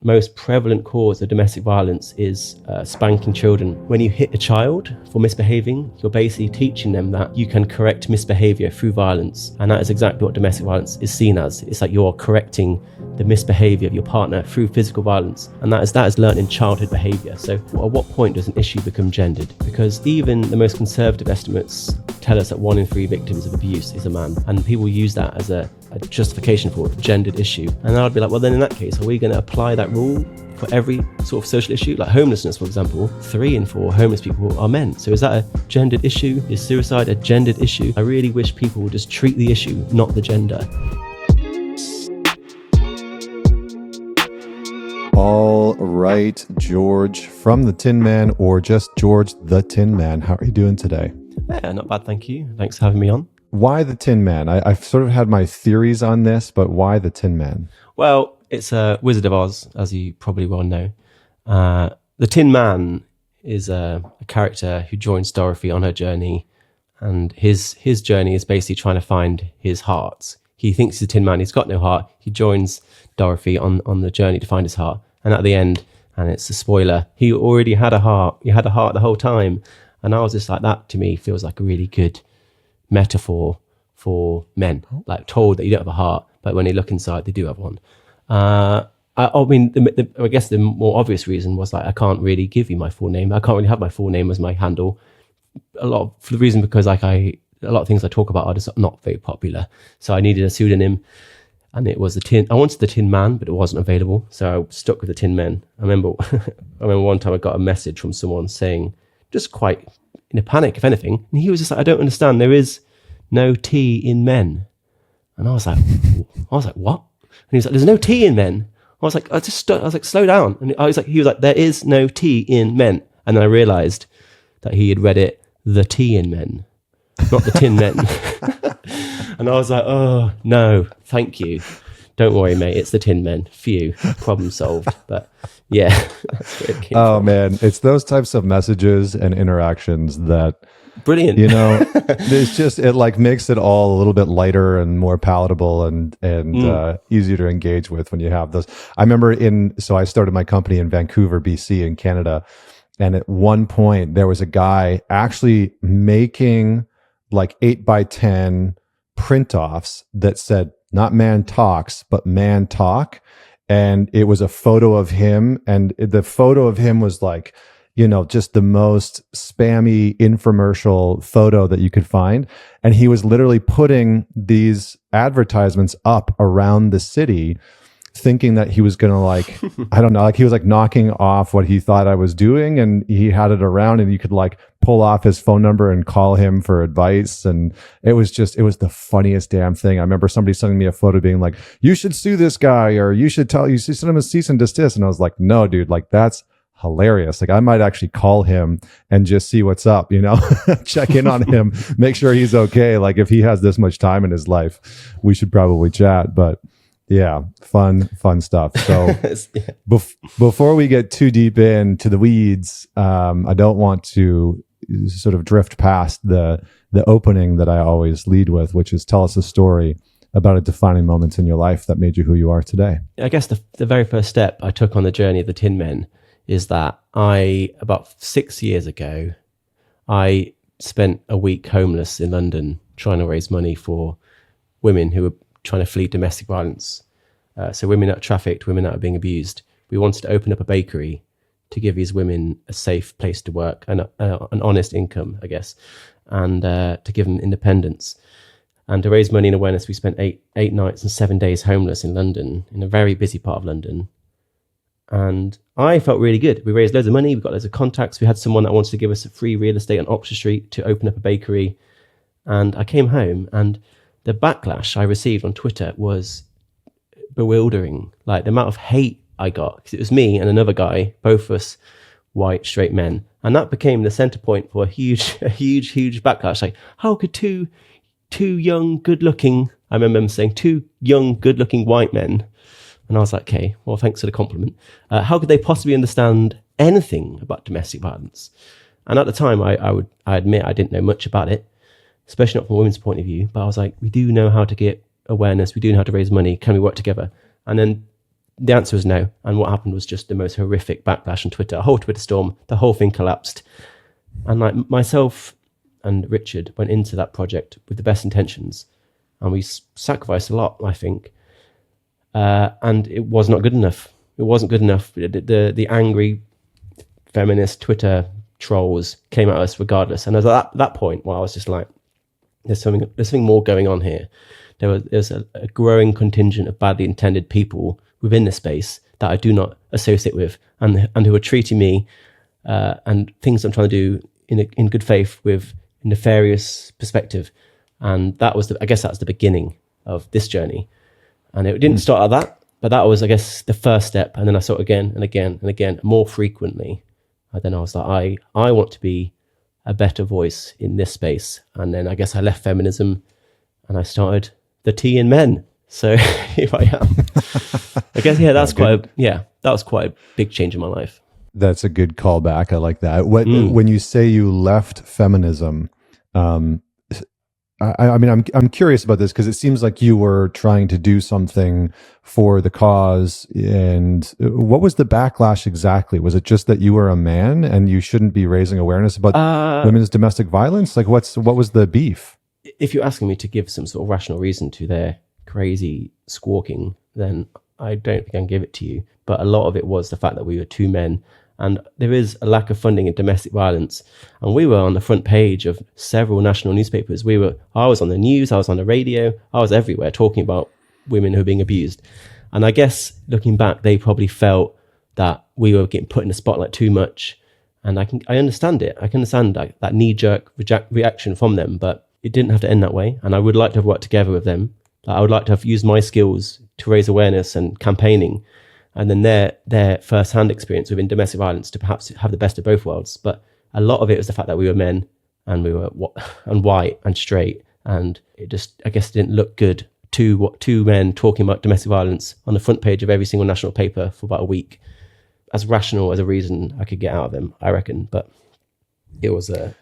most prevalent cause of domestic violence is spanking children. When you hit a child for misbehaving, you're basically teaching them that you can correct misbehavior through violence. And that is exactly what domestic violence is seen as. It's like you're correcting the misbehavior of your partner through physical violence. And that is learned in childhood behavior. So at what point does an issue become gendered? Because even the most conservative estimates tell us that 1 in 3 victims of abuse is a man. And people use that as a justification for a gendered issue. And I'd be like, well, then in that case, are we going to apply that rule for every sort of social issue? Like homelessness, for example, 3 in 4 homeless people are men. So is that a gendered issue? Is suicide a gendered issue? I really wish people would just treat the issue, not the gender. All right, George from TheTinMen, or just George TheTinMen. How are you doing today? Yeah, not bad, thank you. Thanks for having me on. Why TheTinMen? I've sort of had my theories on this, but why TheTinMen? Well, it's a Wizard of Oz, as you probably well know. The Tin Man is a character who joins Dorothy on her journey, and his journey is basically trying to find his heart. He thinks he's a Tin Man, he's got no heart. He joins Dorothy on the journey to find his heart. And at the end, and it's a spoiler, he already had a heart. He had a heart the whole time. And I was just like, that to me feels like a really good metaphor for men, like told that you don't have a heart, but when they look inside, they do have one. I mean, I guess the more obvious reason was like, I can't really give you my full name. I can't really have my full name as my handle. For the reason because like a lot of things I talk about are just not very popular. So I needed a pseudonym, and it was I wanted the Tin Man, but it wasn't available. So I stuck with the Tin Men. I remember one time I got a message from someone saying, just quite in a panic, if anything. And he was just like, I don't understand. There is no T in men. And I was like, what? And he was like, there's no T in men. I was like, slow down. And he was like, there is no T in men. And then I realized that he had read it, the T in men, not the Tin Men. And I was like, oh, no, thank you. Don't worry, mate. It's the Tin Men. Phew, problem solved. But yeah. That's where it came from. Man, it's those types of messages and interactions that, brilliant. You know, it's just, it like makes it all a little bit lighter and more palatable and easier to engage with when you have those. I remember so I started my company in Vancouver, BC in Canada. And at one point there was a guy actually making like 8x10 print offs that said, not man talks, but man talk. And it was a photo of him. And the photo of him was like, you know, just the most spammy infomercial photo that you could find. And he was literally putting these advertisements up around the city, thinking that he was going to like, I don't know, like he was like knocking off what he thought I was doing. And he had it around and you could like pull off his phone number and call him for advice. And it was the funniest damn thing. I remember somebody sending me a photo being like, you should sue this guy, or you should send him a cease and desist. And I was like, no, dude, like that's hilarious. Like I might actually call him and just see what's up, you know, check in on him, make sure he's okay. Like if he has this much time in his life, we should probably chat. But yeah, fun stuff. So before we get too deep into the weeds, I don't want to sort of drift past the opening that I always lead with, which is tell us a story about a defining moment in your life that made you who you are today. I guess the very first step I took on the journey of the Tin Men is that about 6 years ago, I spent a week homeless in London trying to raise money for women who were trying to flee domestic violence. So women that are trafficked, women that are being abused. We wanted to open up a bakery to give these women a safe place to work and an honest income, I guess, and to give them independence. And to raise money and awareness, we spent eight nights and 7 days homeless in London, in a very busy part of London. And I felt really good. We raised loads of money. We got loads of contacts. We had someone that wanted to give us free real estate on Oxford Street to open up a bakery. And I came home, and the backlash I received on Twitter was bewildering. Like the amount of hate I got, because it was me and another guy, both of us white, straight men. And that became the center point for a huge backlash. Like, how could two young, good-looking, I remember them saying, two young, good-looking white men. And I was like, okay, well, thanks for the compliment. How could they possibly understand anything about domestic violence? And at the time, I admit I didn't know much about it, especially not from a women's point of view. But I was like, we do know how to get awareness. We do know how to raise money. Can we work together? And then the answer was no. And what happened was just the most horrific backlash on Twitter, a whole Twitter storm, the whole thing collapsed. And like myself and Richard went into that project with the best intentions, and we sacrificed a lot, I think. And it was not good enough. It wasn't good enough. The angry feminist Twitter trolls came at us regardless. And at that point, I was just like, there's something more going on here. There's a growing contingent of badly intended people within the space that I do not associate with, and who are treating me and things I'm trying to do in good faith with a nefarious perspective. And that was I guess that's the beginning of this journey. And it didn't start at that, but that was, I guess, the first step. And then I saw it again and again and again, more frequently. And then I was like, I want to be a better voice in this space. And then I guess I left feminism and I started TheTinMen. So here I am. I guess, that was quite a big change in my life. That's a good callback. I like that. When you say you left feminism, I mean, I'm curious about this because it seems like you were trying to do something for the cause. And what was the backlash exactly? Was it just that you were a man and you shouldn't be raising awareness about women's domestic violence? Like, what was the beef? If you're asking me to give some sort of rational reason to their crazy squawking, then I don't think I can give it to you. But a lot of it was the fact that we were two men. And there is a lack of funding in domestic violence. And we were on the front page of several national newspapers. I was on the news, I was on the radio, I was everywhere talking about women who were being abused. And I guess looking back, they probably felt that we were getting put in the spotlight too much. And I understand it. I can understand that knee-jerk reaction from them, but it didn't have to end that way. And I would like to have worked together with them. I would like to have used my skills to raise awareness and campaigning, and then their first-hand experience within domestic violence to perhaps have the best of both worlds. But a lot of it was the fact that we were men and we were white and straight, and it just, I guess, didn't look good. Two men talking about domestic violence on the front page of every single national paper for about a week, as rational as a reason I could get out of them, I reckon. But it was a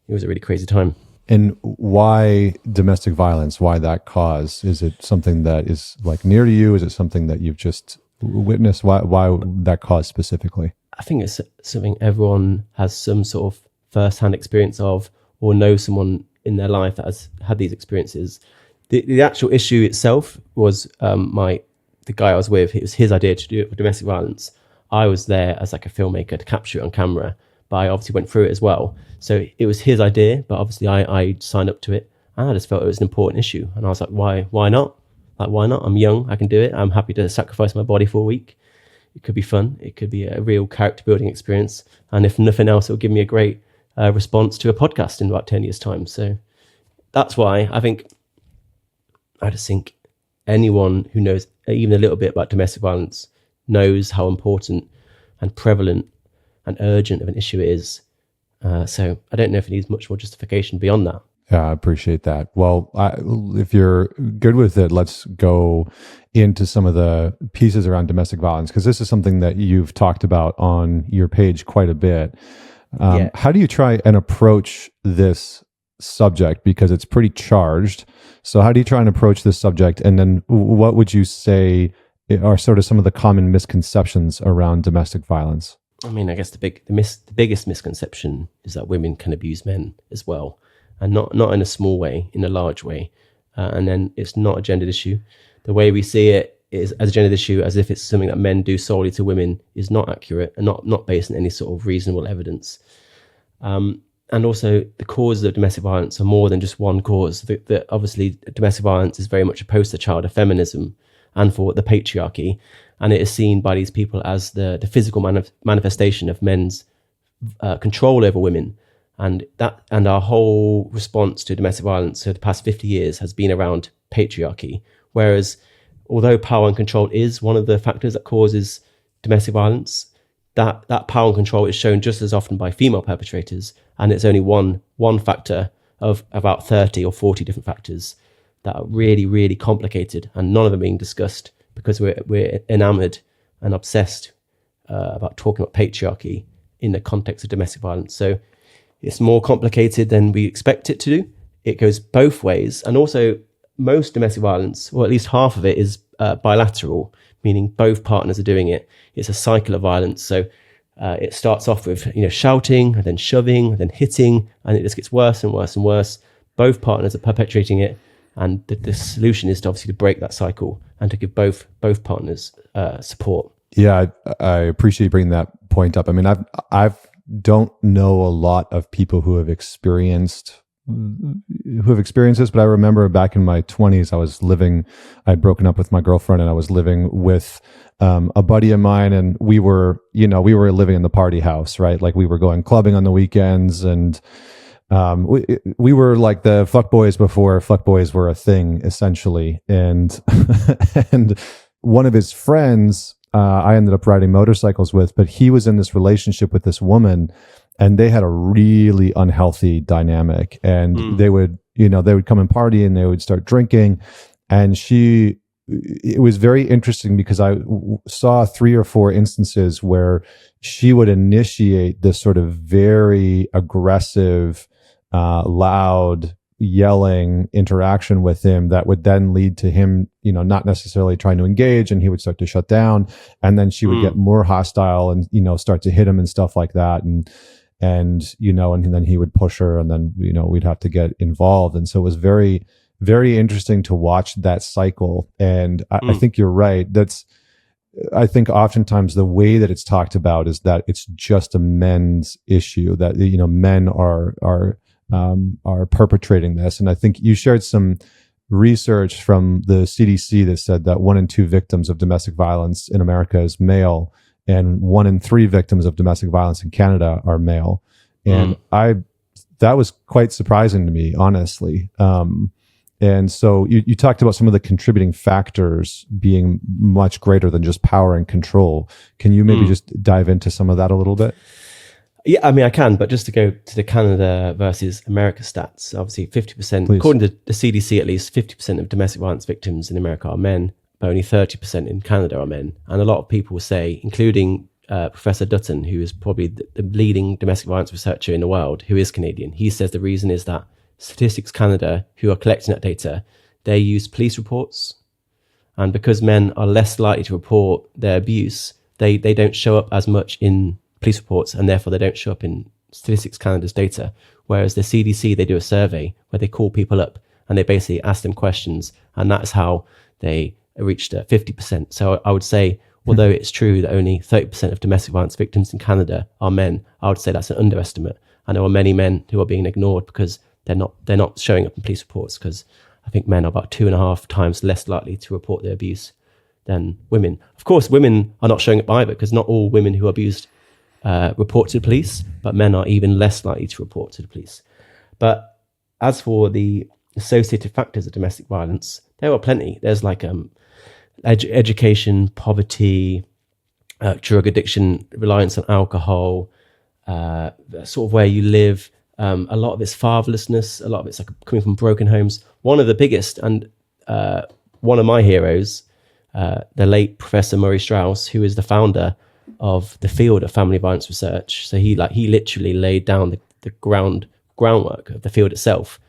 really crazy time. And why domestic violence? Why that cause? Is it something that is like near to you? Is it something that you've just witnessed? Why that cause specifically? I think it's something everyone has some sort of first-hand experience of, or knows someone in their life that has had these experiences. The actual issue itself was the guy I was with. It was his idea to do it for domestic violence. I was there as like a filmmaker to capture it on camera, but I obviously went through it as well. So it was his idea, but obviously I signed up to it, and I just felt it was an important issue. And I was like, why not? Like, why not? I'm young, I can do it. I'm happy to sacrifice my body for a week. It could be fun. It could be a real character building experience. And if nothing else, it'll give me a great response to a podcast in about 10 years' time. So that's why I just think anyone who knows even a little bit about domestic violence knows how important and prevalent and urgent of an issue it is. So I don't know if it needs much more justification beyond that. Yeah, I appreciate that. Well, if you're good with it, let's go into some of the pieces around domestic violence, because this is something that you've talked about on your page quite a bit. How do you try and approach this subject? Because it's pretty charged. So how do you try and approach this subject? And then what would you say are sort of some of the common misconceptions around domestic violence? I mean, I guess the biggest misconception is that women can abuse men as well, and not in a small way, in a large way. And then it's not a gendered issue. The way we see it is as a gendered issue, as if it's something that men do solely to women, is not accurate and not based on any sort of reasonable evidence. And also, the causes of domestic violence are more than just one cause. Obviously, domestic violence is very much a poster child of feminism and for the patriarchy, and it is seen by these people as the physical manifestation of men's control over women. And our whole response to domestic violence for the past 50 years has been around patriarchy. Whereas, although power and control is one of the factors that causes domestic violence, that power and control is shown just as often by female perpetrators, and it's only one factor of about 30 or 40 different factors that are really, really complicated, and none of them being discussed because we're enamored and obsessed about talking about patriarchy in the context of domestic violence. So it's more complicated than we expect it to do. It goes both ways. And also, most domestic violence, or at least half of it, is bilateral, meaning both partners are doing it. It's a cycle of violence. So it starts off with shouting, and then shoving, and then hitting, and it just gets worse and worse and worse. Both partners are perpetuating it, and the solution is to obviously to break that cycle and to give both partners support. Yeah, I appreciate you bringing that point up. I mean, I've don't know a lot of people who have experienced this, but I remember back in my 20s, I'd broken up with my girlfriend, and I was living with a buddy of mine, and we were living in the party house, right? Like we were going clubbing on the weekends, and we were like the fuckboys before fuckboys were a thing, essentially. And and one of his friends, I ended up riding motorcycles with, but he was in this relationship with this woman, and they had a really unhealthy dynamic. And they would come and party, and they would start drinking. And it was very interesting because I saw 3 or 4 instances where she would initiate this sort of very aggressive, loud, yelling interaction with him that would then lead to him, not necessarily trying to engage, and he would start to shut down, and then she would get more hostile and, start to hit him and stuff like that. And then he would push her, and then, we'd have to get involved. And so it was very, very interesting to watch that cycle. And I think you're right. I think oftentimes the way that it's talked about is that it's just a men's issue, that, men are perpetrating this. And I think you shared some research from the CDC that said that 1 in 2 victims of domestic violence in America is male, and 1 in 3 victims of domestic violence in Canada are male. And that was quite surprising to me, honestly. And so you talked about some of the contributing factors being much greater than just power and control. Can you maybe just dive into some of that a little bit? Yeah, I mean, I can, but just to go to the Canada versus America stats, obviously 50%, Please. According to the CDC, at least 50% of domestic violence victims in America are men, but only 30% in Canada are men. And a lot of people say, including Professor Dutton, who is probably the leading domestic violence researcher in the world, who is Canadian, he says the reason is that Statistics Canada, who are collecting that data, they use police reports. And because men are less likely to report their abuse, they don't show up as much in police reports, and therefore they don't show up in Statistics Canada's data. Whereas the CDC, they do a survey where they call people up and they basically ask them questions, and that's how they reached 50%. So I would say, although it's true that only 30% of domestic violence victims in Canada are men, I would say that's an underestimate. And there are many men who are being ignored because they're not showing up in police reports, because I think men are about 2.5 times less likely to report their abuse than women. Of course, women are not showing up either, because not all women who are abused report to the police, but men are even less likely to report to the police. But as for the associated factors of domestic violence, there are plenty. There's like education, poverty, drug addiction, reliance on alcohol, sort of where you live. A lot of it's fatherlessness. A lot of it's like coming from broken homes. One of the biggest, and one of my heroes, the late Professor Murray Strauss, who is the founder of the field of family violence research. So he literally laid down the groundwork of the field itself.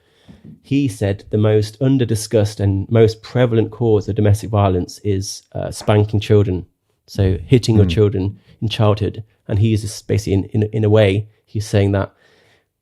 He said the most under-discussed and most prevalent cause of domestic violence is spanking children. So hitting your children in childhood. And he is basically, in a way, he's saying that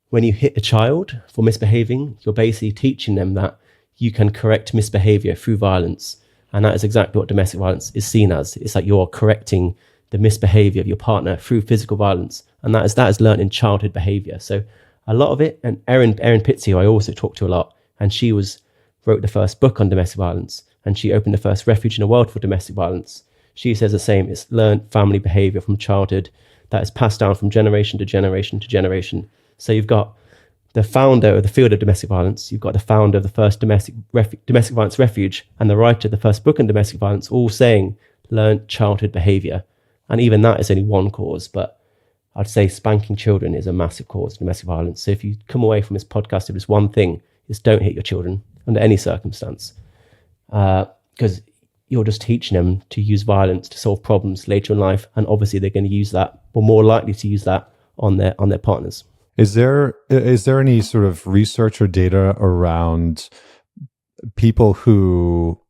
when you hit a child for misbehaving, you're basically teaching them that you can correct misbehavior through violence. And that is exactly what domestic violence is seen as. It's like you're correcting the misbehavior of your partner through physical violence. And that is learned in childhood behavior. So a lot of it, and Erin Pizzio, I also talk to a lot, and she wrote the first book on domestic violence, and she opened the first refuge in the world for domestic violence. She says the same. It's learned family behavior from childhood that is passed down from generation to generation to generation. So you've got the founder of the field of domestic violence, you've got the founder of the first domestic violence refuge, and the writer of the first book on domestic violence, all saying learned childhood behavior. And even that is only one cause, but I'd say spanking children is a massive cause of domestic violence. So if you come away from this podcast with this one thing, is don't hit your children under any circumstance, because you're just teaching them to use violence to solve problems later in life, and obviously they're going to use that, or more likely to use that on their partners. Is there any sort of research or data around people who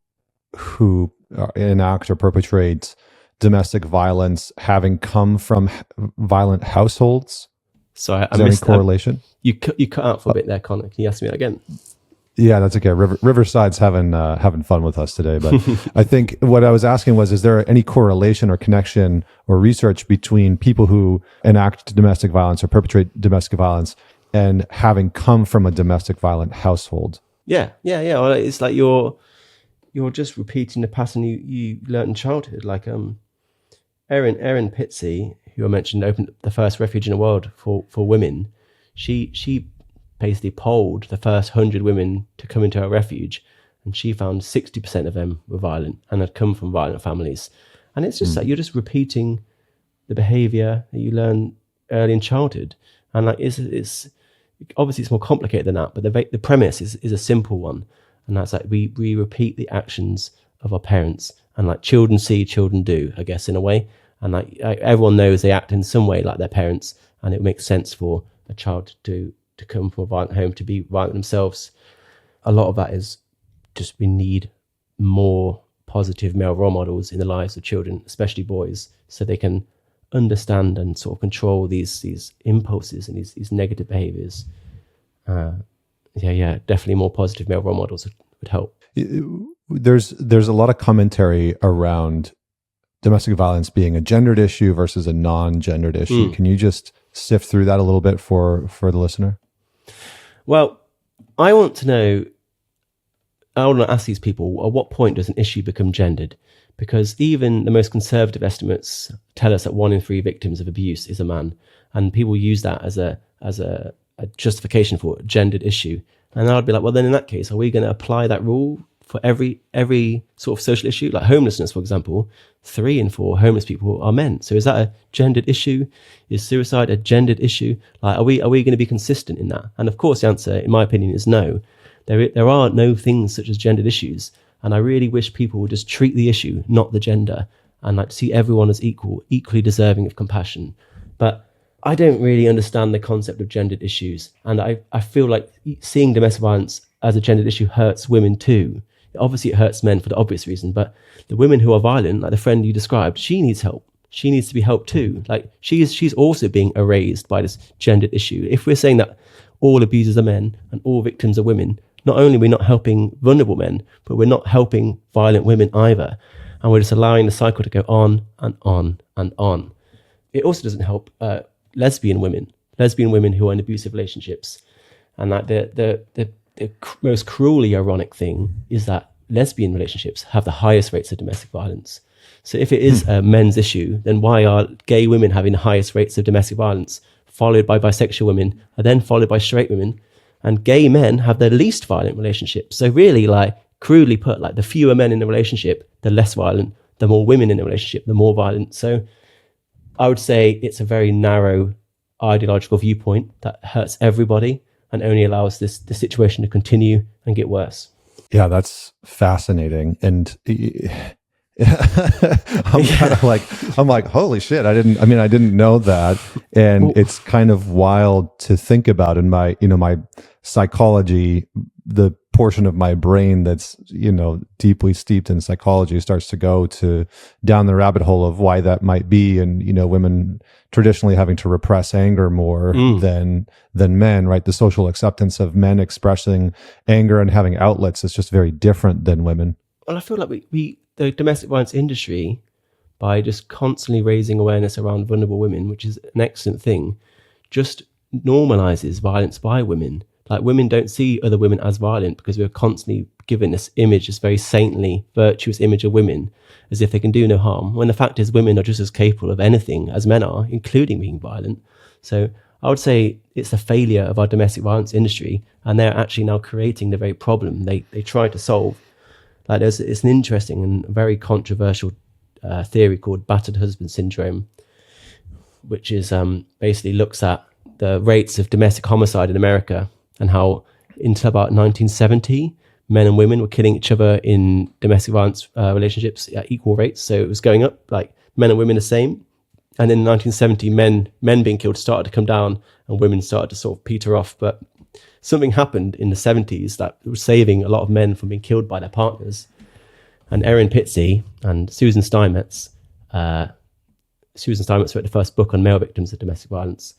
enact or perpetrate domestic violence having come from violent households? So I Is there any missed correlation? you cut out for a bit there, Connor. Can you ask me that again? Yeah, that's okay. Riverside's having fun with us today, but I think what I was asking was: is there any correlation or connection or research between people who enact domestic violence or perpetrate domestic violence and having come from a domestic violent household? Yeah. Well, it's like you're just repeating the pattern you learned in childhood. Like Erin Pitsey, who I mentioned, opened the first refuge in the world for women. She basically polled the first 100 women to come into her refuge, and she found 60% of them were violent and had come from violent families. And it's just like you're just repeating the behavior that you learn early in childhood. And like it's obviously it's more complicated than that, but the premise is a simple one, and that's like we repeat the actions of our parents, and like children see, children do, I guess, in a way. And like everyone knows they act in some way like their parents, and it makes sense for a child to come from a violent home to be violent themselves. A lot of that is just we need more positive male role models in the lives of children, especially boys, so they can understand and sort of control these impulses and these negative behaviors. Definitely more positive male role models would help. There's a lot of commentary around domestic violence being a gendered issue versus a non-gendered issue. Can you just sift through that a little bit for the listener? Well, I want to ask these people, at what point does an issue become gendered? Because even the most conservative estimates tell us that 1 in 3 victims of abuse is a man, and people use that as a justification for a gendered issue. And I'd be like, well, then in that case, are we going to apply that rule for every sort of social issue? Like homelessness, for example, 3 in 4 homeless people are men. So is that a gendered issue? Is suicide a gendered issue? Like, are we going to be consistent in that? And of course, the answer, in my opinion, is no. There are no things such as gendered issues. And I really wish people would just treat the issue, not the gender, and like see everyone as equally deserving of compassion. But I don't really understand the concept of gendered issues. And I feel like seeing domestic violence as a gendered issue hurts women too. Obviously, it hurts men for the obvious reason, but the women who are violent, like the friend you described, she needs help. She needs to be helped too. Like she's also being erased by this gendered issue. If we're saying that all abusers are men and all victims are women, not only are we not helping vulnerable men, but we're not helping violent women either. And we're just allowing the cycle to go on and on and on. It also doesn't help lesbian women who are in abusive relationships. And like the most cruelly ironic thing is that lesbian relationships have the highest rates of domestic violence. So if it is a men's issue, then why are gay women having the highest rates of domestic violence, followed by bisexual women, and then followed by straight women? And gay men have the least violent relationships. So really, like crudely put, like the fewer men in the relationship, the less violent. The more women in the relationship, the more violent. So I would say it's a very narrow ideological viewpoint that hurts everybody and only allows the situation to continue and get worse. Yeah, that's fascinating. And I'm kind of like, holy shit, I didn't know that. And it's kind of wild to think about in my psychology, the portion of my brain that's, deeply steeped in psychology starts to go down the rabbit hole of why that might be. And, women traditionally having to repress anger more than men, right? The social acceptance of men expressing anger and having outlets is just very different than women. Well, I feel like the domestic violence industry, by just constantly raising awareness around vulnerable women, which is an excellent thing, just normalizes violence by women. Like women don't see other women as violent because we're constantly given this image, this very saintly, virtuous image of women as if they can do no harm, when the fact is women are just as capable of anything as men are, including being violent. So I would say it's a failure of our domestic violence industry, and they're actually now creating the very problem they try to solve. Like it's an interesting and very controversial theory called battered husband syndrome, which is basically looks at the rates of domestic homicide in America and how until about 1970, men and women were killing each other in domestic violence relationships at equal rates. So it was going up, like men and women the same. And in 1970, men being killed started to come down and women started to sort of peter off. But something happened in the 70s that was saving a lot of men from being killed by their partners. And Erin Pizzey and Susan Steinmetz wrote the first book on male victims of domestic violence.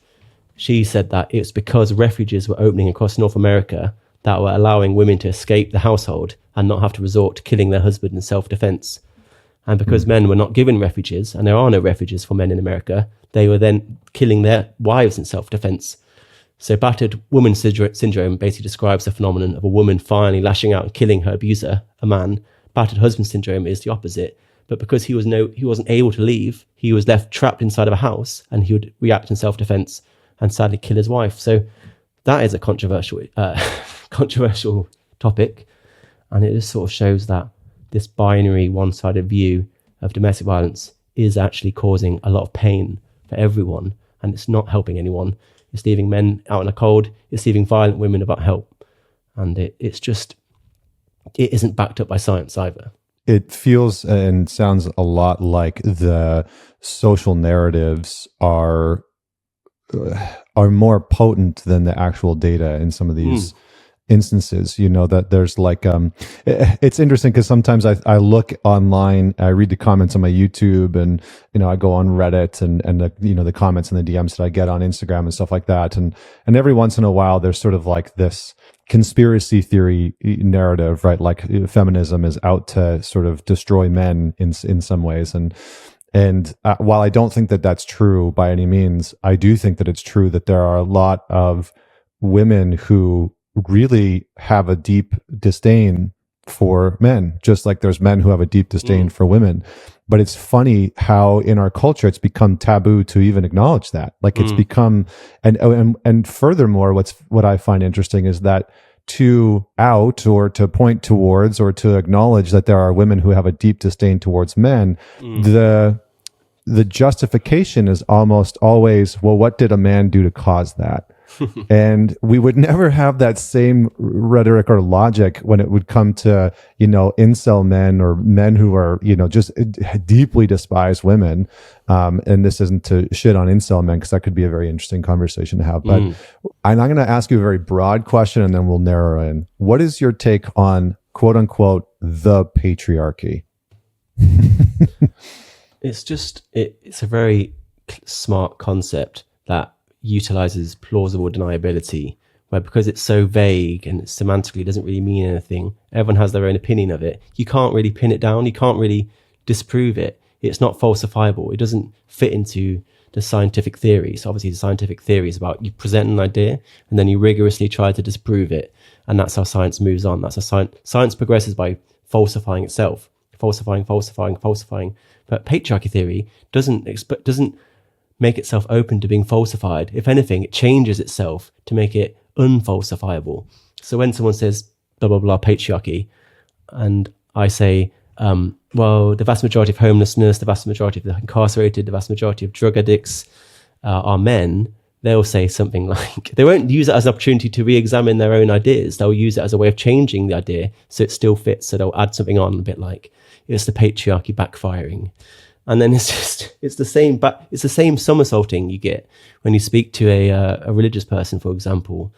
She said that it's because refuges were opening across North America that were allowing women to escape the household and not have to resort to killing their husband in self-defense. And because men were not given refuges, and there are no refuges for men in America, they were then killing their wives in self-defense. So battered woman syndrome basically describes the phenomenon of a woman finally lashing out and killing her abuser, a man. Battered husband syndrome is the opposite. But because he wasn't able to leave, he was left trapped inside of a house, and he would react in self-defense and sadly kill his wife. So that is a controversial topic. And it just sort of shows that this binary one-sided view of domestic violence is actually causing a lot of pain for everyone. And it's not helping anyone. It's leaving men out in the cold. It's leaving violent women without help. And it isn't backed up by science either. It feels and sounds a lot like the social narratives are more potent than the actual data in some of these instances. That there's like it's interesting because sometimes I look online, I read the comments on my YouTube, and I go on Reddit and the comments and the DMs that I get on Instagram and stuff like that, and every once in a while there's sort of like this conspiracy theory narrative, right? Like feminism is out to sort of destroy men in some ways, and while I don't think that that's true by any means, I do think that it's true that there are a lot of women who really have a deep disdain for men, just like there's men who have a deep disdain for women. But it's funny how in our culture it's become taboo to even acknowledge that. Like it's become, and furthermore, what I find interesting is that to out or to point towards or to acknowledge that there are women who have a deep disdain towards men, the justification is almost always, well, what did a man do to cause that? And we would never have that same rhetoric or logic when it would come to, incel men or men who are, just deeply despise women. And this isn't to shit on incel men, because that could be a very interesting conversation to have. But I'm going to ask you a very broad question and then we'll narrow in. What is your take on, quote unquote, the patriarchy? It's a very smart concept that utilizes plausible deniability, where because it's so vague and semantically doesn't really mean anything, everyone has their own opinion of it. You can't really pin it down. You can't really disprove it. It's not falsifiable. It doesn't fit into the scientific theory. So obviously the scientific theory is about you present an idea and then you rigorously try to disprove it. And that's how science moves on. That's how science progresses, by falsifying itself, falsifying. But patriarchy theory doesn't make itself open to being falsified. If anything, it changes itself to make it unfalsifiable. So when someone says blah blah blah patriarchy, and I say, well, the vast majority of homelessness, the vast majority of the incarcerated, the vast majority of drug addicts are men, they'll say something like, they won't use it as an opportunity to re-examine their own ideas. They'll use it as a way of changing the idea so it still fits. So they'll add something on, a bit like, it's the patriarchy backfiring. And then it's the same somersaulting you get when you speak to a religious person, for example.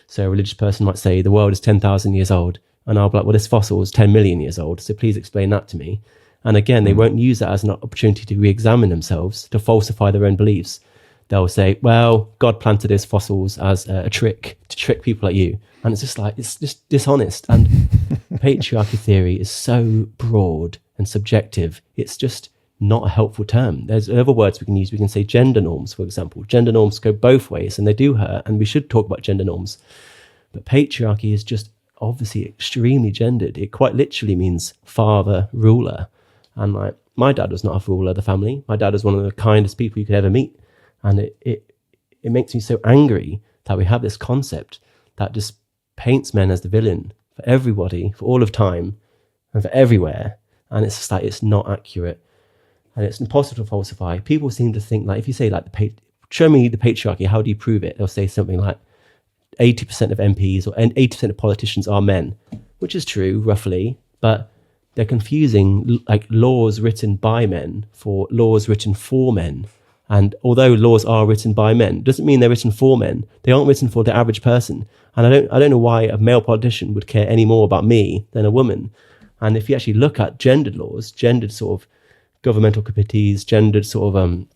So a religious person might say the world is 10,000 years old, and I'll be like, well, this fossil is 10 million years old, so please explain that to me. And again, they won't use that as an opportunity to re-examine themselves, to falsify their own beliefs. They'll say, well, God planted his fossils as a trick to trick people like you. And it's just like, it's just dishonest. And patriarchy theory is so broad and subjective. It's just not a helpful term. There's other words we can use. We can say gender norms, for example. Gender norms go both ways, and they do hurt, and we should talk about gender norms. But patriarchy is just obviously extremely gendered. It quite literally means father, ruler. And like, my dad was not a ruler of the family. My dad was one of the kindest people you could ever meet. And it makes me so angry that we have this concept that just paints men as the villain for everybody, for all of time, and for everywhere. And it's just like, it's not accurate. And it's impossible to falsify. People seem to think, like, if you say, like, show me the patriarchy, how do you prove it? They'll say something like 80% of MPs or 80% of politicians are men, which is true, roughly, but they're confusing, like, laws written by men for laws written for men. And although laws are written by men, doesn't mean they're written for men. They aren't written for the average person. And I don't know why a male politician would care any more about me than a woman. And if you actually look at gendered laws, gendered sort of governmental committees, gendered sort of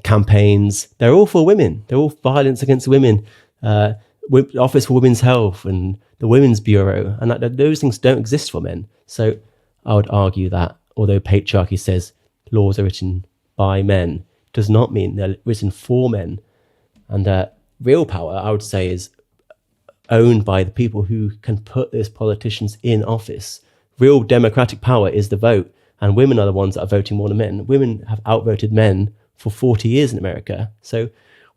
campaigns, they're all for women. They're all violence against women, Office for Women's Health and the Women's Bureau. And those things don't exist for men. So I would argue that although patriarchy says laws are written by men, does not mean they're written for men. And real power, I would say, is owned by the people who can put those politicians in office. Real democratic power is the vote, and women are the ones that are voting more than men. Women have outvoted men for 40 years in America. So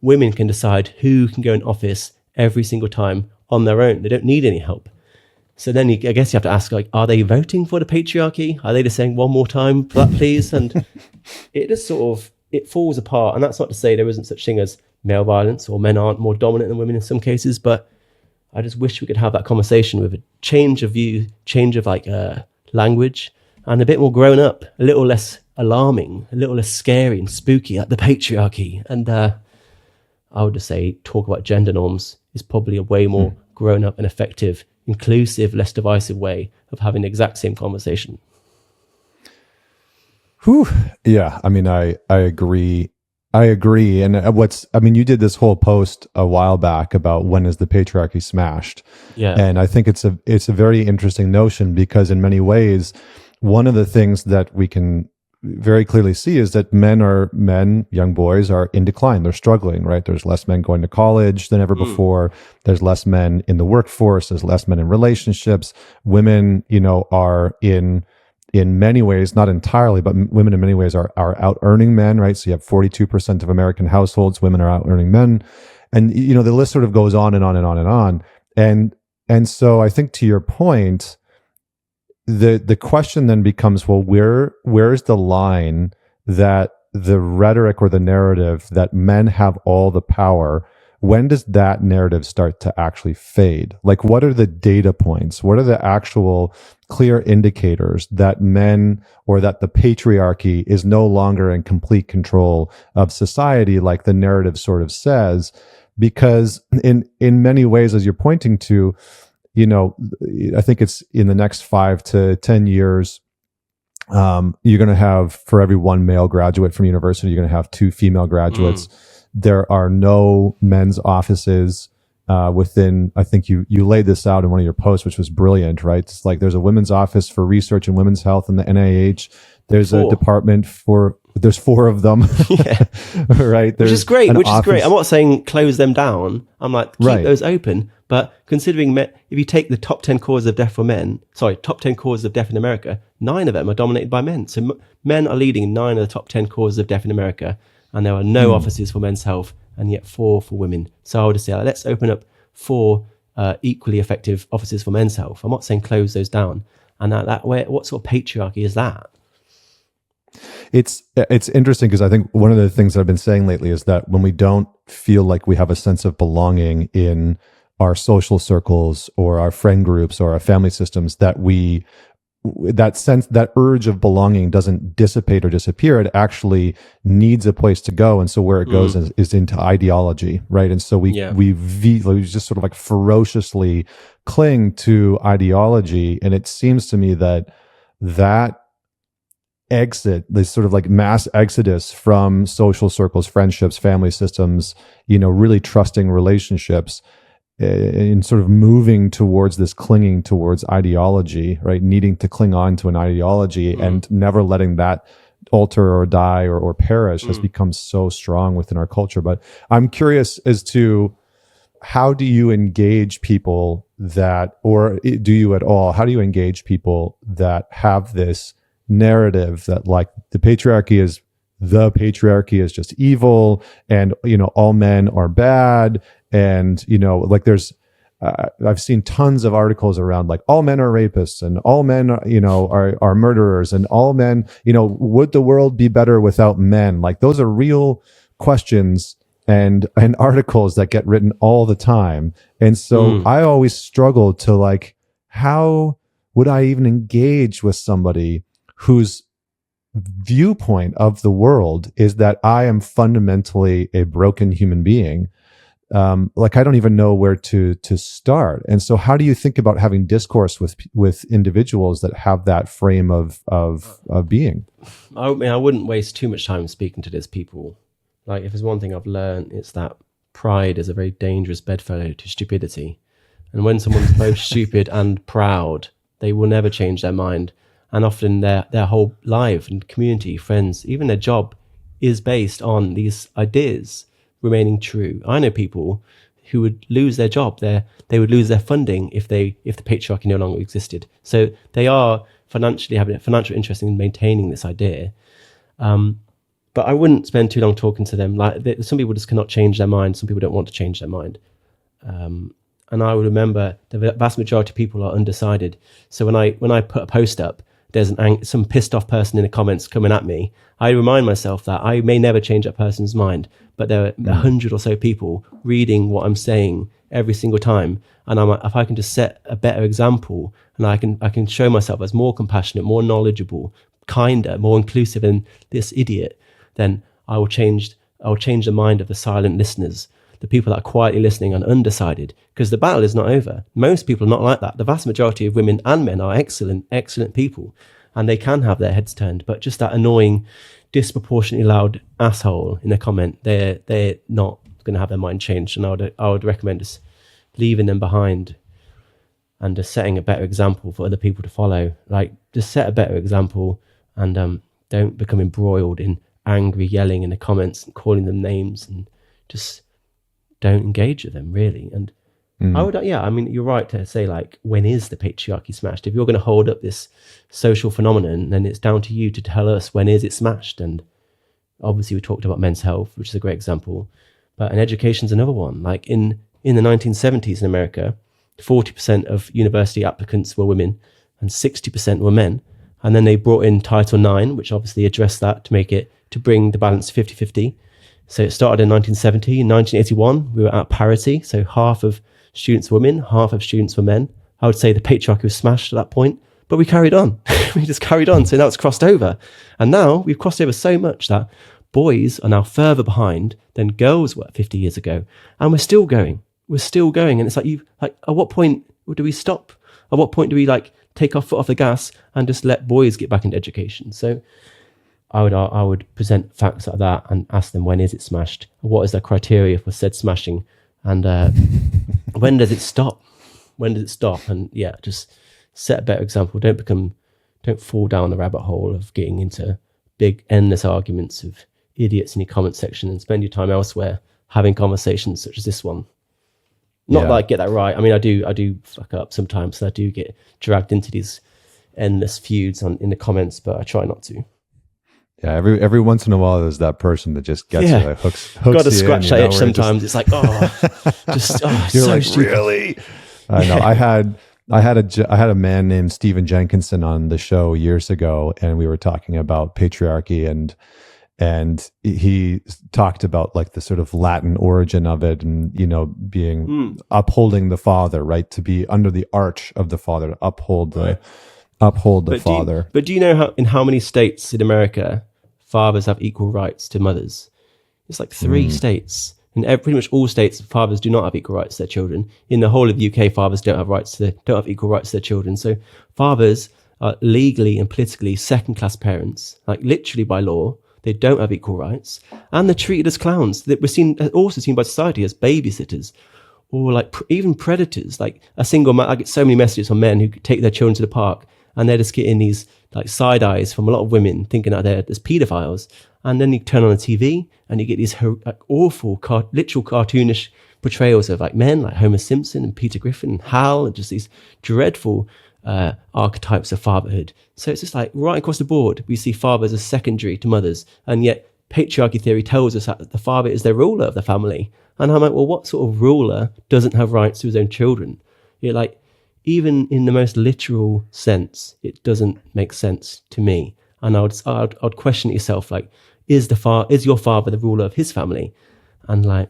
women can decide who can go in office every single time on their own. They don't need any help. So then I guess you have to ask, like, are they voting for the patriarchy? Are they just saying one more time, please? And it just sort of, it falls apart. And that's not to say there isn't such thing as male violence or men aren't more dominant than women in some cases, but I just wish we could have that conversation with a change of view, change of language, and a bit more grown up, a little less alarming, a little less scary and spooky, like the patriarchy. And I would just say talk about gender norms is probably a way more grown up and effective, inclusive, less divisive way of having the exact same conversation. Whew. Yeah, I mean, I agree. And you did this whole post a while back about when is the patriarchy smashed. Yeah. And I think it's a very interesting notion, because in many ways, one of the things that we can very clearly see is that young boys are in decline. They're struggling, right? There's less men going to college than ever before. There's less men in the workforce. There's less men in relationships. Women, are in many ways, not entirely, but women in many ways are out earning men, right? So you have 42% of American households, women are out earning men. And, the list sort of goes on and on and on and on. And so I think, to your point, the question then becomes, well, where's the line that the rhetoric or the narrative that men have all the power, when does that narrative start to actually fade? Like, what are the data points? What are the actual clear indicators that men, or that the patriarchy is no longer in complete control of society, like the narrative sort of says? Because in many ways, as you're pointing to, I think it's in the next 5 to 10 years, you're going to have, for every one male graduate from university, you're going to have 2 female graduates. There are no men's offices within, I think you laid this out in one of your posts, which was brilliant, right? It's like there's a women's office for research in women's health in the NIH. There's a department there's 4 of them. Yeah. Right. Which is great. I'm not saying close them down. I'm like, keep those open. But considering if you take the top 10 causes of death top 10 causes of death in America, 9 of them are dominated by men. So men are leading 9 of the top 10 causes of death in America. And there are no offices for men's health, and yet 4 for women. So I would say, let's open up 4 equally effective offices for men's health. I'm not saying close those down. And what sort of patriarchy is that? It's interesting, because I think one of the things that I've been saying lately is that when we don't feel like we have a sense of belonging in our social circles or our friend groups or our family systems, that that urge of belonging doesn't dissipate or disappear. It actually needs a place to go. And so where it goes is into ideology, right? And so we just sort of like ferociously cling to ideology. And it seems to me that this sort of like mass exodus from social circles, friendships, family systems, really trusting relationships, in sort of moving towards this clinging towards ideology, right? Needing to cling on to an ideology and never letting that alter or die or perish has become so strong within our culture. But I'm curious as to, how do you engage people that, or do you at all, how do you engage people that have this narrative that like the patriarchy is just evil, and all men are bad, and like there's I've seen tons of articles around like all men are rapists and all men are murderers, and all men, would the world be better without men? Like those are real questions and articles that get written all the time. And so I always struggle to like, how would I even engage with somebody who's viewpoint of the world is that I am fundamentally a broken human being. Like I don't even know where to start. And so, how do you think about having discourse with individuals that have that frame of being? I mean, I wouldn't waste too much time speaking to these people. Like, if there's one thing I've learned, it's that pride is a very dangerous bedfellow to stupidity. And when someone's both stupid and proud, they will never change their mind. And often their whole life and community, friends, even their job is based on these ideas remaining true. I know people who would lose their job. They would lose their funding if the patriarchy no longer existed. So they are financially having a financial interest in maintaining this idea. But I wouldn't spend too long talking to them. Like, some people just cannot change their mind. Some people don't want to change their mind. And I would remember the vast majority of people are undecided. So when I put a post up, there's some pissed off person in the comments coming at me. I remind myself that I may never change that person's mind, but there are 100 or so people reading what I'm saying every single time. And if I can just set a better example, and I can show myself as more compassionate, more knowledgeable, kinder, more inclusive than this idiot, then I will change the mind of the silent listeners, the people that are quietly listening and undecided, because the battle is not over. Most people are not like that. The vast majority of women and men are excellent people, and they can have their heads turned, but just that annoying, disproportionately loud asshole in a comment, they're not going to have their mind changed. And I would recommend just leaving them behind and just setting a better example for other people to follow. Like, just set a better example, and don't become embroiled in angry yelling in the comments and calling them names, and just don't engage with them, really. And I mean, you're right to say, like, when is the patriarchy smashed? If you're going to hold up this social phenomenon, then it's down to you to tell us when is it smashed. And obviously we talked about men's health, which is a great example, and education's another one. Like, in the 1970s in America, 40% of university applicants were women and 60% were men. And then they brought in Title IX, which obviously addressed that to bring the balance 50-50. So it started in 1970. In 1981, we were at parity. So half of students were women, half of students were men. I would say the patriarchy was smashed at that point, but we carried on. We just carried on. So now it's crossed over. And now we've crossed over so much that boys are now further behind than girls were 50 years ago. And we're still going. And it's like, at what point do we stop? At what point do we take our foot off the gas and just let boys get back into education? So I would present facts like that and ask them, when is it smashed? What is the criteria for said smashing? And when does it stop? And just set a better example. Don't fall down the rabbit hole of getting into big endless arguments of idiots in your comment section, and spend your time elsewhere having conversations such as this one. Not that I get that right. I mean, I do fuck up sometimes, and I do get dragged into these endless feuds in the comments, but I try not to. Yeah, every once in a while, there's that person that just gets you, hooks got to scratch that itch sometimes. It's like, you're so like, stupid. Really? I know. I had a man named Stephen Jenkinson on the show years ago, and we were talking about patriarchy, and he talked about like the sort of Latin origin of it, and being upholding the father, right? To be under the arch of the father, to uphold the father. But do you know in how many states in America fathers have equal rights to mothers? It's like 3 states. In pretty much all states, fathers do not have equal rights to their children. In the whole of the UK, fathers don't have equal rights to their children. So fathers are legally and politically second-class parents, like literally by law. They don't have equal rights, and they're treated as clowns. That we're also seen by society as babysitters, or like even predators. Like a single man, I get so many messages from men who take their children to the park, and they're just getting these like side eyes from a lot of women, thinking that they're just paedophiles. And then you turn on the TV and you get these awful, literal cartoonish portrayals of like men like Homer Simpson and Peter Griffin and Hal, and just these dreadful archetypes of fatherhood. So it's just like right across the board, we see fathers as secondary to mothers, and yet patriarchy theory tells us that the father is the ruler of the family. And I'm like, well, what sort of ruler doesn't have rights to his own children? You're like, even in the most literal sense, it doesn't make sense to me. And I'd question yourself, like, is your father the ruler of his family? And like,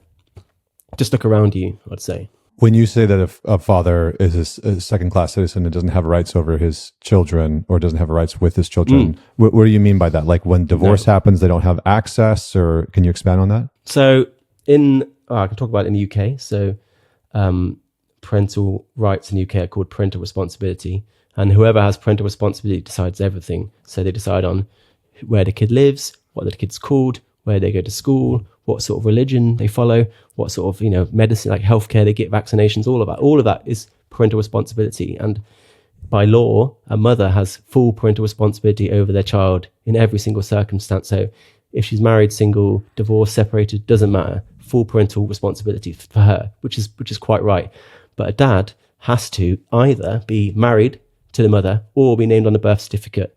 just look around you, I'd say. When you say that if a father is a second-class citizen and doesn't have rights over his children or doesn't have rights with his children, what do you mean by that? Like when divorce happens, they don't have access, or can you expand on that? So I can talk about it in the UK. So parental rights in the UK are called parental responsibility. And whoever has parental responsibility decides everything. So they decide on where the kid lives, what the kid's called, where they go to school, what sort of religion they follow, what sort of, medicine, like healthcare they get, vaccinations, all of that is parental responsibility. And by law, a mother has full parental responsibility over their child in every single circumstance. So if she's married, single, divorced, separated, doesn't matter. Full parental responsibility for her, which is quite right. But a dad has to either be married to the mother or be named on the birth certificate.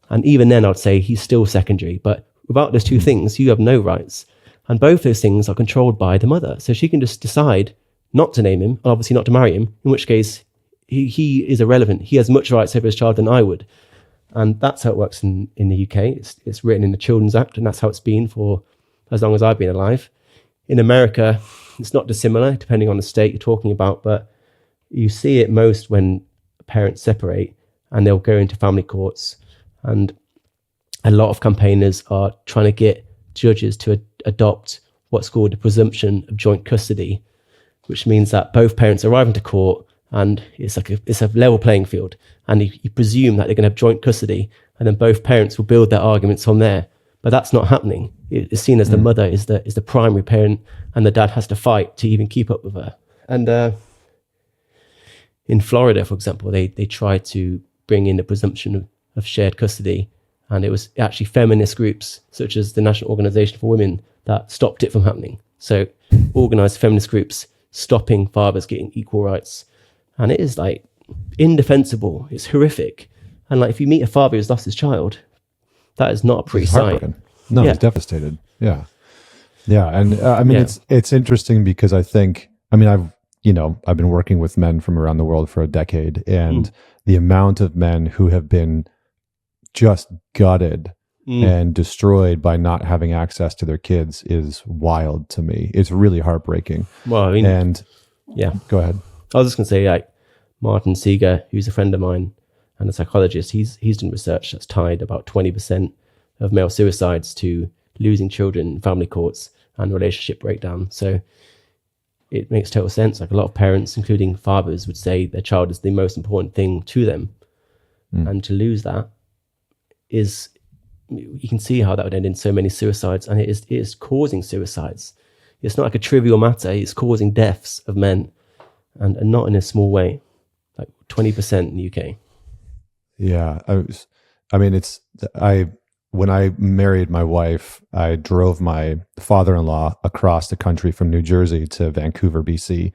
And even then, I'd say he's still secondary. But without those two things, you have no rights. And both those things are controlled by the mother. So she can just decide not to name him, and obviously not to marry him, in which case he is irrelevant. He has much rights over his child than I would. And that's how it works in the UK. It's written in the Children's Act, and that's how it's been for as long as I've been alive. In America, it's not dissimilar, depending on the state you're talking about, but you see it most when parents separate and they'll go into family courts. And a lot of campaigners are trying to get judges to adopt what's called the presumption of joint custody, which means that both parents arrive into court and it's a level playing field. And you presume that they're going to have joint custody, and then both parents will build their arguments from there. But that's not happening. It's seen as the mother is the primary parent, and the dad has to fight to even keep up with her. And in Florida, for example, they tried to bring in the presumption of shared custody, and it was actually feminist groups such as the National Organization for Women that stopped it from happening. So organized feminist groups stopping fathers getting equal rights. And it is like indefensible. It's horrific. And like if you meet a father who's lost his child, that is not a pretty sight. No, he's devastated. Yeah. Yeah. And it's interesting because I've been working with men from around the world for a decade, and the amount of men who have been just gutted and destroyed by not having access to their kids is wild to me. It's really heartbreaking. Well, I mean, go ahead. I was just going to say, like, Martin Seeger, who's a friend of mine and a psychologist, he's done research that's tied about 20% of male suicides to losing children in family courts and relationship breakdown. So it makes total sense. Like a lot of parents, including fathers, would say their child is the most important thing to them. And to lose that is, you can see how that would end in so many suicides, and it is causing suicides. It's not like a trivial matter. It's causing deaths of men, and not in a small way, like 20% in the UK. Yeah. When I married my wife, I drove my father-in-law across the country from New Jersey to Vancouver, BC,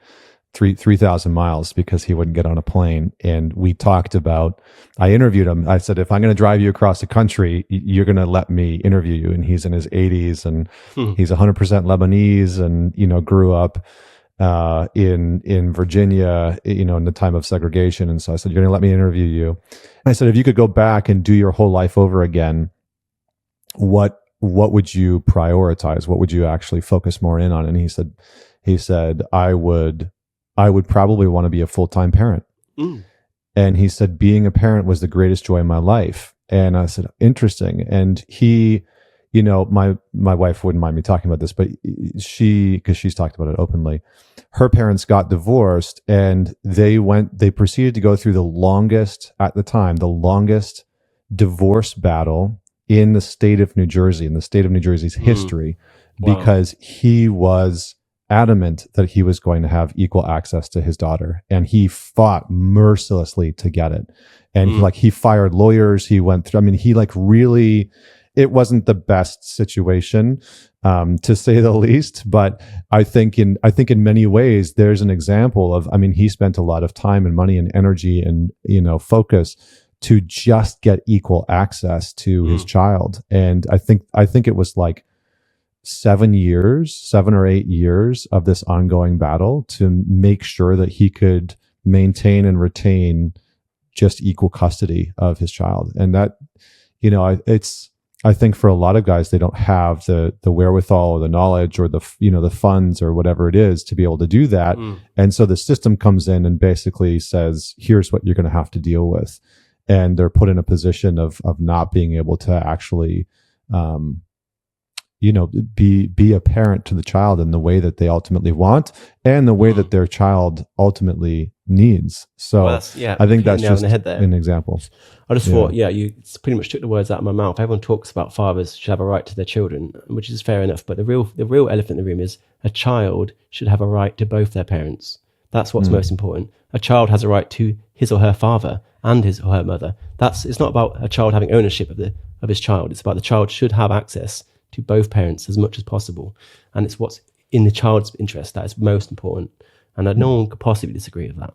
3,000 miles, because he wouldn't get on a plane. And we talked about, I interviewed him. I said, if I'm going to drive you across the country, you're going to let me interview you. And he's in his 80s, and he's 100% Lebanese, and, grew up in Virginia, in the time of segregation. And so I said, you're going to let me interview you. And I said, if you could go back and do your whole life over again, what would you prioritize? What would you actually focus more in on? And he said, I would probably want to be a full-time parent. And he said, being a parent was the greatest joy in my life. And I said, interesting. And he, my wife wouldn't mind me talking about this, but because she's talked about it openly, her parents got divorced, and they proceeded to go through the longest divorce battle in the state of New Jersey, in the state of New Jersey's history, because he was adamant that he was going to have equal access to his daughter, and he fought mercilessly to get it. And he fired lawyers. He went through, really, it wasn't the best situation, to say the least. But I think in many ways, there's an example of, he spent a lot of time and money and energy and, focus to just get equal access to his child. And I think it was like 7 or 8 years of this ongoing battle to make sure that he could maintain and retain just equal custody of his child. And that, I think for a lot of guys, they don't have the wherewithal or the knowledge or the funds or whatever it is to be able to do that. And so the system comes in and basically says, here's what you're going to have to deal with. And they're put in a position of not being able to actually, be a parent to the child in the way that they ultimately want and the way that their child ultimately needs. So I think that's just an example. I just thought, you pretty much took the words out of my mouth. Everyone talks about fathers should have a right to their children, which is fair enough. But the real elephant in the room is a child should have a right to both their parents. That's what's most important. A child has a right to his or her father and his or her mother. It's not about a child having ownership of his child. It's about the child should have access to both parents as much as possible. And it's what's in the child's interest that is most important. And no one could possibly disagree with that.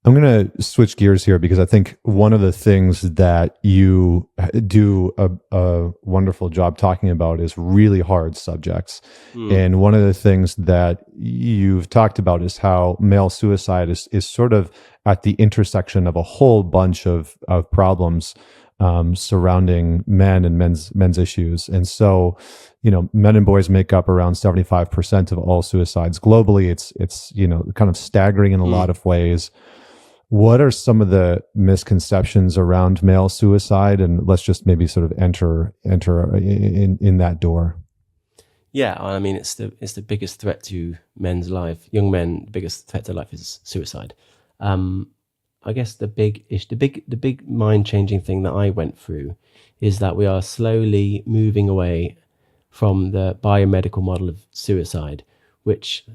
I'm going to switch gears here because I think one of the things that you do a wonderful job talking about is really hard subjects. And one of the things that you've talked about is how male suicide is sort of at the intersection of a whole bunch of problems surrounding men and men's issues. And so, men and boys make up around 75% of all suicides globally. It's kind of staggering in a lot of ways. What are some of the misconceptions around male suicide? And let's just maybe sort of enter in that door. Yeah, I mean, it's the biggest threat to men's life. Young men, the biggest threat to life is suicide. I guess the big mind-changing thing that I went through is that we are slowly moving away from the biomedical model of suicide, which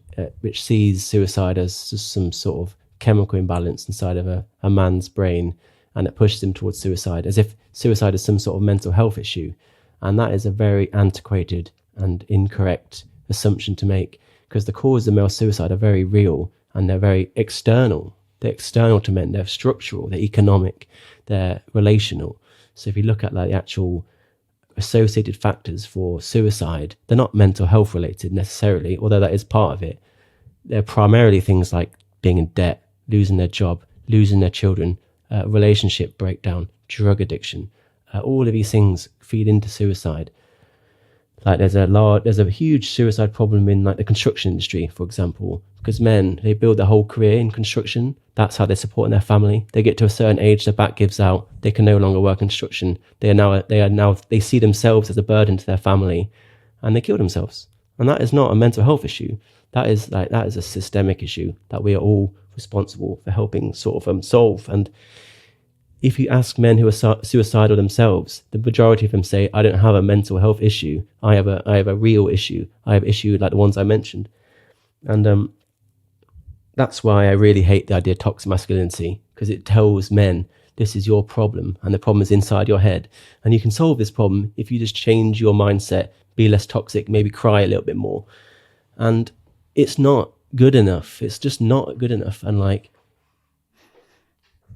sees suicide as just some sort of chemical imbalance inside of a man's brain, and it pushes him towards suicide as if suicide is some sort of mental health issue. And that is a very antiquated and incorrect assumption to make, because the causes of male suicide are very real and they're very external. They're external to men, they're structural, they're economic, they're relational. So if you look at the actual associated factors for suicide, they're not mental health related necessarily, although that is part of it. They're primarily things like being in debt, losing their job, losing their children, relationship breakdown, drug addiction. All of these things feed into suicide. Like there's a huge suicide problem in like the construction industry, for example, because men, they build their whole career in construction. That's how they're supporting their family. They get to a certain age, their back gives out. They can no longer work construction. They see themselves as a burden to their family, and they kill themselves. And that is not a mental health issue. That is a systemic issue that we are all responsible for helping sort of solve. And if you ask men who are suicidal themselves, the majority of them say, I don't have a mental health issue. I have a real issue. I have issue like the ones I mentioned. And that's why I really hate the idea of toxic masculinity, because it tells men this is your problem and the problem is inside your head. And you can solve this problem if you just change your mindset, be less toxic, maybe cry a little bit more. And it's not good enough. It's just not good enough. And like,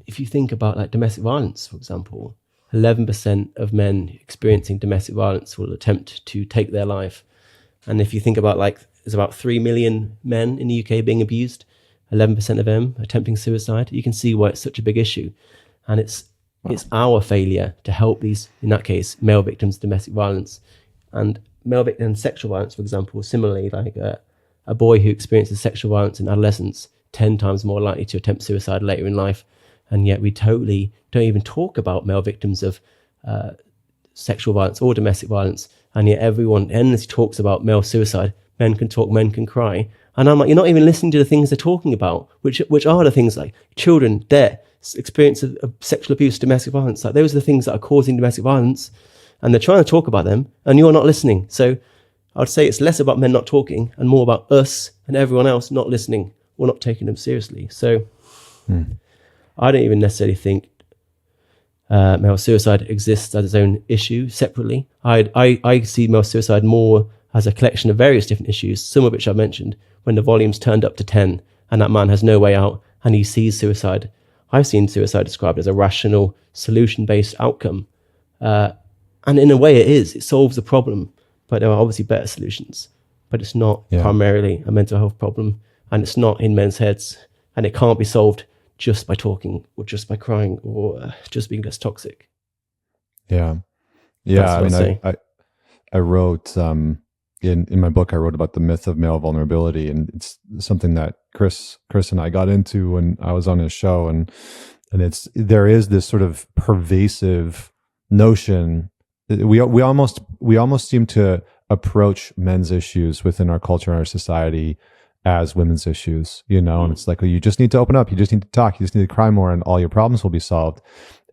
if you think about like domestic violence, for example, 11% of men experiencing domestic violence will attempt to take their life. And if you think about like, there's about 3 million men in the UK being abused, 11% of them attempting suicide. You can see why it's such a big issue. And it's our failure to help these, in that case, male victims of domestic violence. And male victims of sexual violence, for example, similarly, like a boy who experiences sexual violence in adolescence, 10 times more likely to attempt suicide later in life. And yet we totally don't even talk about male victims of sexual violence or domestic violence. And yet everyone endlessly talks about male suicide. Men can talk, men can cry. And I'm like, you're not even listening to the things they're talking about, which are the things like children, debt, experience of sexual abuse, domestic violence. Like those are the things that are causing domestic violence. And they're trying to talk about them and you're not listening. So I'd say it's less about men not talking and more about us and everyone else not listening or not taking them seriously. So I don't even necessarily think male suicide exists as its own issue separately. I see male suicide more as a collection of various different issues, some of which I've mentioned, when the volume's turned up to 10 and that man has no way out and he sees suicide. I've seen suicide described as a rational, solution-based outcome. And in a way it is. It solves the problem, but there are obviously better solutions. But it's not primarily a mental health problem, and it's not in men's heads, and it can't be solved just by talking or just by crying or just being less toxic. Yeah. Yeah, That's I what I mean, say. I wrote in my book, I wrote about the myth of male vulnerability, and it's something that Chris and I got into when I was on his show, and it's there is this sort of pervasive notion. We almost seem to approach men's issues within our culture and our society as women's issues, and it's like, well, you just need to open up, you just need to talk, you just need to cry more, and all your problems will be solved.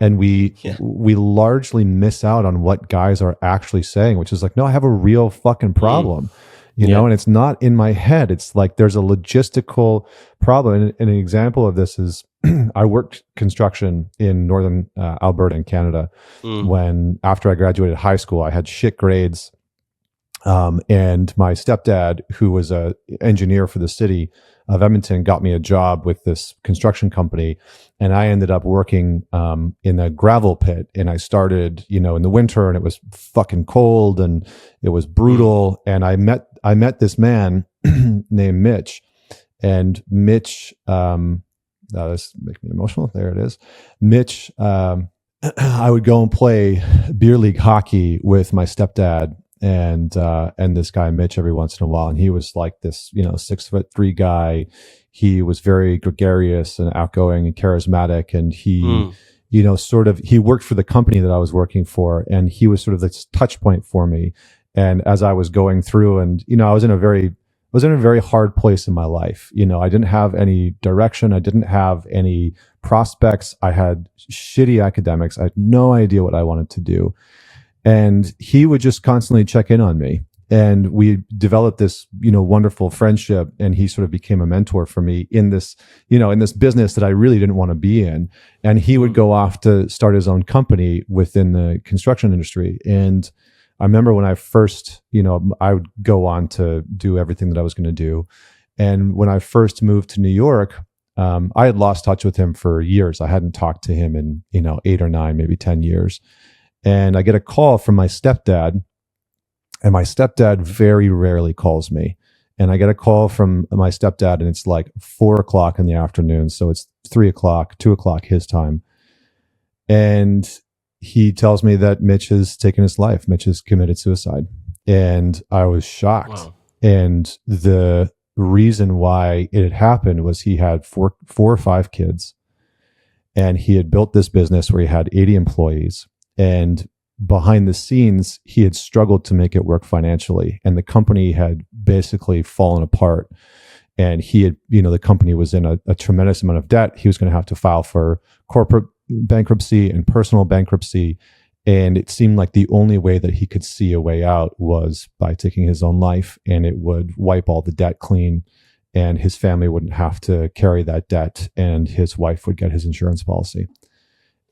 And Yeah. we largely miss out on what guys are actually saying, which is like, no, I have a real fucking problem, Yeah. and it's not in my head. It's like there's a logistical problem. And an example of this is I worked construction in northern Alberta in Canada. When after I graduated high school, I had shit grades. And my stepdad, who was a engineer for the city of Edmonton, got me a job with this construction company, and I ended up working in a gravel pit. And I started, in the winter, and it was fucking cold and it was brutal. And I met this man named Mitch, and Mitch. This makes me emotional. There it is, Mitch. I would go and play beer league hockey with my stepdad and this guy Mitch every once in a while, and he was like this 6'3" guy. He was very gregarious and outgoing and charismatic, and he he worked for the company that I was working for, and he was sort of this touch point for me. And as I was going through, and I was in a very hard place in my life. I didn't have any direction, I didn't have any prospects, I had shitty academics, I had no idea what I wanted to do. And he would just constantly check in on me. And we developed this, wonderful friendship. And he sort of became a mentor for me in this, in this business that I really didn't want to be in. And he would go off to start his own company within the construction industry. And I remember when I first, I would go on to do everything that I was going to do. And when I first moved to New York, I had lost touch with him for years. I hadn't talked to him in, 8 or 9, maybe 10 years. And I get a call from my stepdad, and my stepdad very rarely calls me. And I get a call from my stepdad, and it's like 4:00 in the afternoon. So it's 3:00, 2:00 his time. And he tells me that Mitch has taken his life. Mitch has committed suicide. And I was shocked. Wow. And the reason why it had happened was he had four or five kids, and he had built this business where he had 80 employees. And behind the scenes, he had struggled to make it work financially, and the company had basically fallen apart. And he had, the company was in a tremendous amount of debt. He was going to have to file for corporate bankruptcy and personal bankruptcy. And it seemed like the only way that he could see a way out was by taking his own life, and it would wipe all the debt clean, and his family wouldn't have to carry that debt, and his wife would get his insurance policy.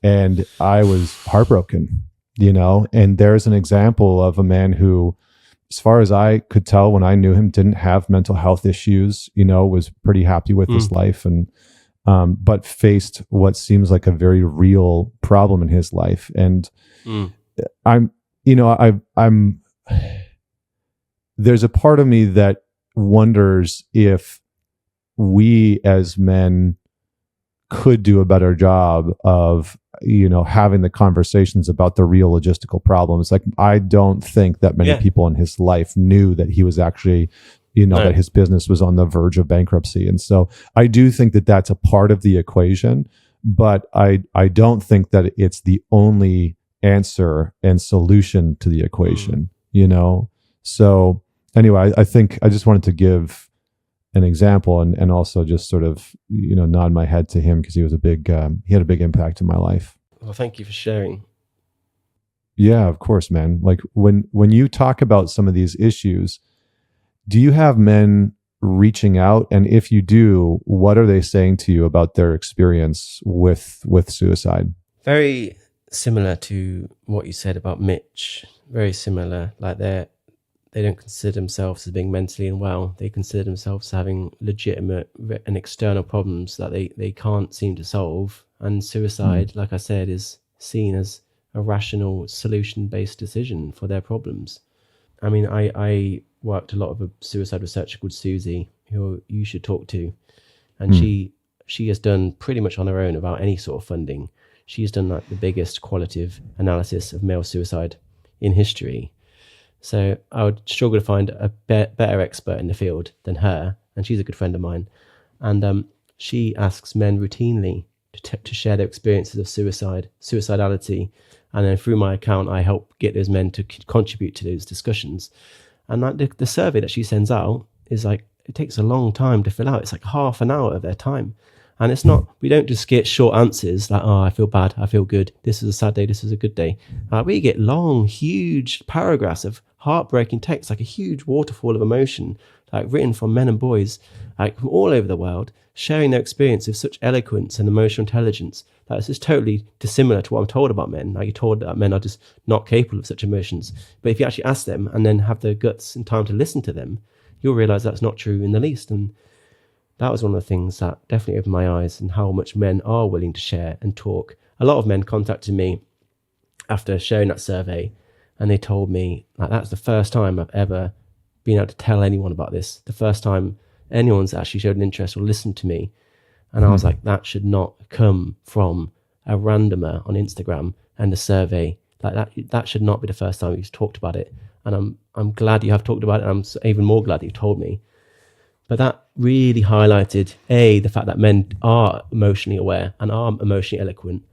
And I was heartbroken, and there's an example of a man who, as far as I could tell when I knew him, didn't have mental health issues, was pretty happy with his life, and but faced what seems like a very real problem in his life. And I'm there's a part of me that wonders if we as men could do a better job of having the conversations about the real logistical problems. Like, I don't think that many people in his life knew that he was actually that his business was on the verge of bankruptcy. And so I do think that that's a part of the equation, but I don't think that it's the only answer and solution to the equation, So anyway, I think I just wanted to give an example and also just sort of, nod my head to him because he was he had a big impact in my life. Well, thank you for sharing. Yeah, of course, man. Like when you talk about some of these issues, do you have men reaching out? And if you do, what are they saying to you about their experience with suicide? Very similar to what you said about Mitch. Very similar. Like they don't consider themselves as being mentally unwell. They consider themselves having legitimate and external problems that they can't seem to solve. And suicide, like I said, is seen as a rational, solution-based decision for their problems. I mean, I worked a lot with a suicide researcher called Susie, who you should talk to. And she has done pretty much on her own without any sort of funding. She's done like the biggest qualitative analysis of male suicide in history. So I would struggle to find a better expert in the field than her, and she's a good friend of mine. And she asks men routinely to share their experiences of suicidality, and then through my account, I help get those men to contribute to those discussions. And like the survey that she sends out is like, it takes a long time to fill out. It's like half an hour of their time. And it's not, we don't just get short answers like, oh, I feel bad, I feel good, this is a sad day, this is a good day. We get long, huge paragraphs of heartbreaking text, like a huge waterfall of emotion, like written from men and boys, like from all over the world, sharing their experience with such eloquence and emotional intelligence. That's just totally dissimilar to what I'm told about men. Like, you're told that men are just not capable of such emotions. But if you actually ask them and then have the guts and time to listen to them, you'll realize that's not true in the least. And that was one of the things that definitely opened my eyes, and how much men are willing to share and talk. A lot of men contacted me after sharing that survey, and they told me like, that's the first time I've ever been able to tell anyone about this. The first time anyone's actually showed an interest or listened to me. And I was like, that should not come from a randomer on Instagram and a survey. Like that should not be the first time you've talked about it. And I'm glad you have talked about it. I'm even more glad you told me. But that really highlighted the fact that men are emotionally aware and are emotionally eloquent,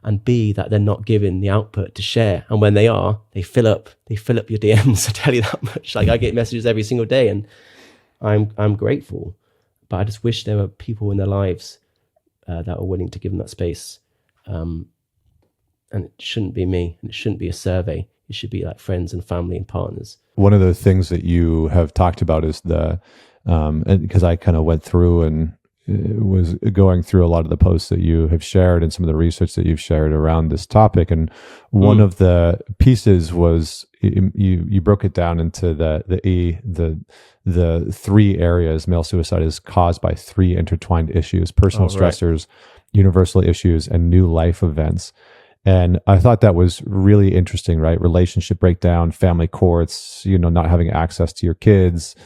and B, that they're not given the output to share. And when they are, they fill up your DMs. I tell you that much. Like, I get messages every single day, and I'm grateful. But I just wish there were people in their lives that are willing to give them that space. And it shouldn't be me, and it shouldn't be a survey. It should be like friends and family and partners. One of the things that you have talked about is and because I kind of went through and was going through a lot of the posts that you have shared and some of the research that you've shared around this topic. And one of the pieces was you broke it down into the three areas. Male suicide is caused by three intertwined issues: personal stressors, universal issues, and new life events. And I thought that was really interesting, right? Relationship breakdown, family courts, not having access to your kids,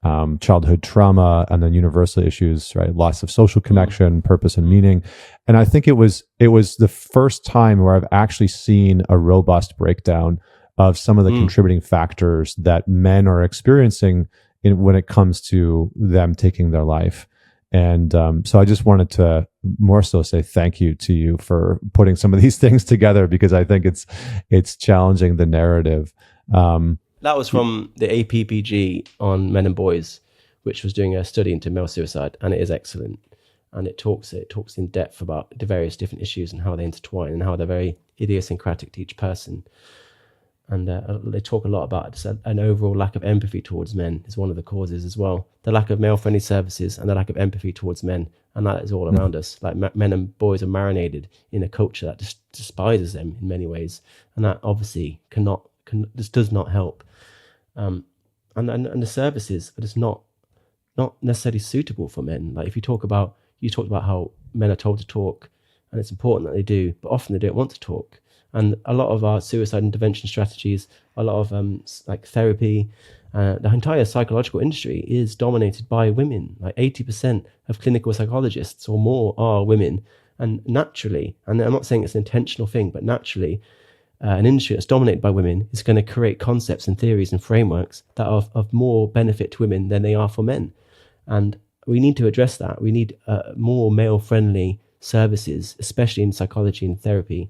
childhood trauma, and then universal issues, right? Loss of social connection, purpose and meaning. And I think it was the first time where I've actually seen a robust breakdown of some of the contributing factors that men are experiencing when it comes to them taking their life. And so I just wanted to more so say thank you to you for putting some of these things together, because I think it's challenging the narrative. That was from the APPG on men and boys, which was doing a study into male suicide, and it is excellent. And it talks in depth about the various different issues and how they intertwine and how they're very idiosyncratic to each person. And they talk a lot about an overall lack of empathy towards men is one of the causes as well. The lack of male-friendly services and the lack of empathy towards men. And that is all around us. Like, men and boys are marinated in a culture that just despises them in many ways. And that obviously this does not help. And the services are just not necessarily suitable for men. Like, if you talked about how men are told to talk, and it's important that they do, but often they don't want to talk. And a lot of our suicide intervention strategies, a lot of like therapy, the entire psychological industry is dominated by women. Like 80% of clinical psychologists or more are women. And naturally, and I'm not saying it's an intentional thing, but naturally, an industry that's dominated by women is going to create concepts and theories and frameworks that are of more benefit to women than they are for men. And we need to address that. We need more male-friendly services, especially in psychology and therapy,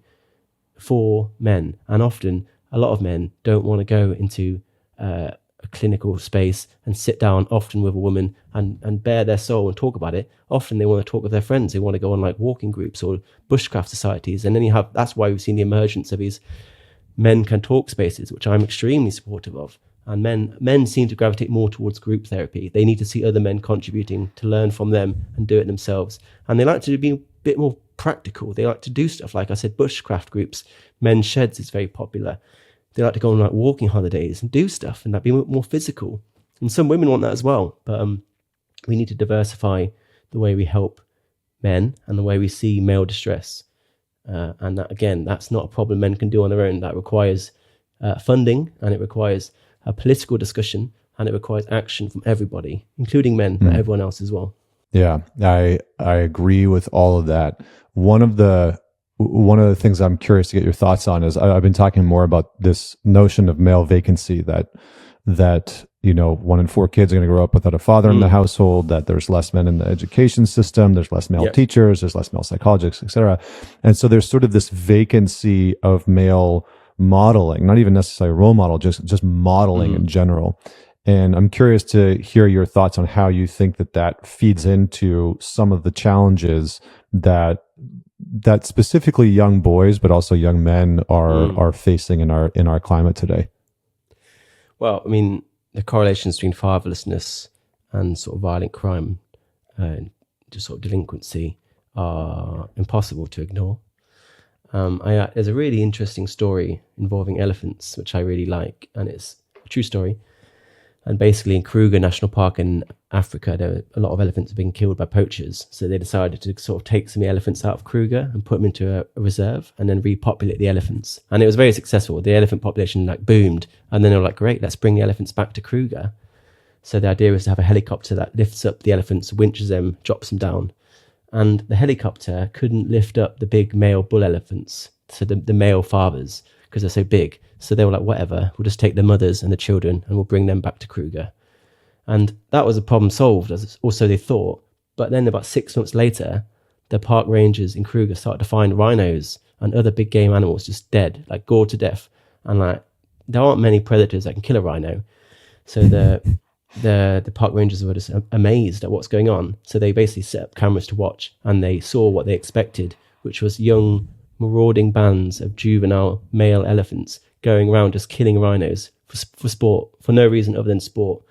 for men. And often a lot of men don't want to go into a clinical space and sit down often with a woman and bare their soul and talk about it. Often they want to talk with their friends. They want to go on like walking groups or bushcraft societies. And then that's why we've seen the emergence of these men can talk spaces, which I'm extremely supportive of. And men seem to gravitate more towards group therapy. They need to see other men contributing to learn from them and do it themselves. And they like to be a bit more practical. They like to do stuff, like I said, bushcraft groups, men's sheds is very popular. They like to go on like walking holidays and do stuff and like be more physical. And some women want that as well. But we need to diversify the way we help men and the way we see male distress. And that, again, that's not a problem men can do on their own. That requires funding, and it requires a political discussion, and it requires action from everybody, including men, but everyone else as well. Yeah, I agree with all of that. One of the one of the things I'm curious to get your thoughts on is I've been talking more about this notion of male vacancy, that 1 in 4 kids are going to grow up without a father in the household, that there's less men in the education system, there's less male teachers, there's less male psychologists, etc. And so there's sort of this vacancy of male modeling, not even necessarily a role model, just modeling in general. And I'm curious to hear your thoughts on how you think that feeds into some of the challenges that specifically young boys, but also young men are facing in our climate today. Well, I mean, the correlations between fatherlessness and sort of violent crime and just sort of delinquency are impossible to ignore. There's a really interesting story involving elephants, which I really like, and it's a true story. And basically in Kruger National Park in Africa, there were a lot of elephants being killed by poachers. So they decided to sort of take some of the elephants out of Kruger and put them into a reserve and then repopulate the elephants. And it was very successful. The elephant population boomed. And then they were like, great, let's bring the elephants back to Kruger. So the idea was to have a helicopter that lifts up the elephants, winches them, drops them down. And the helicopter couldn't lift up the big male bull elephants, so the male fathers, because they're so big. So they were like, whatever, we'll just take the mothers and the children and we'll bring them back to Kruger. And that was a problem solved, as also they thought. But then about 6 months later, the park rangers in Kruger started to find rhinos and other big game animals just dead, gored to death. And there aren't many predators that can kill a rhino. So the park rangers were just amazed at what's going on. So they basically set up cameras to watch, and they saw what they expected, which was young marauding bands of juvenile male elephants going around just killing rhinos for sport, for no reason other than sport.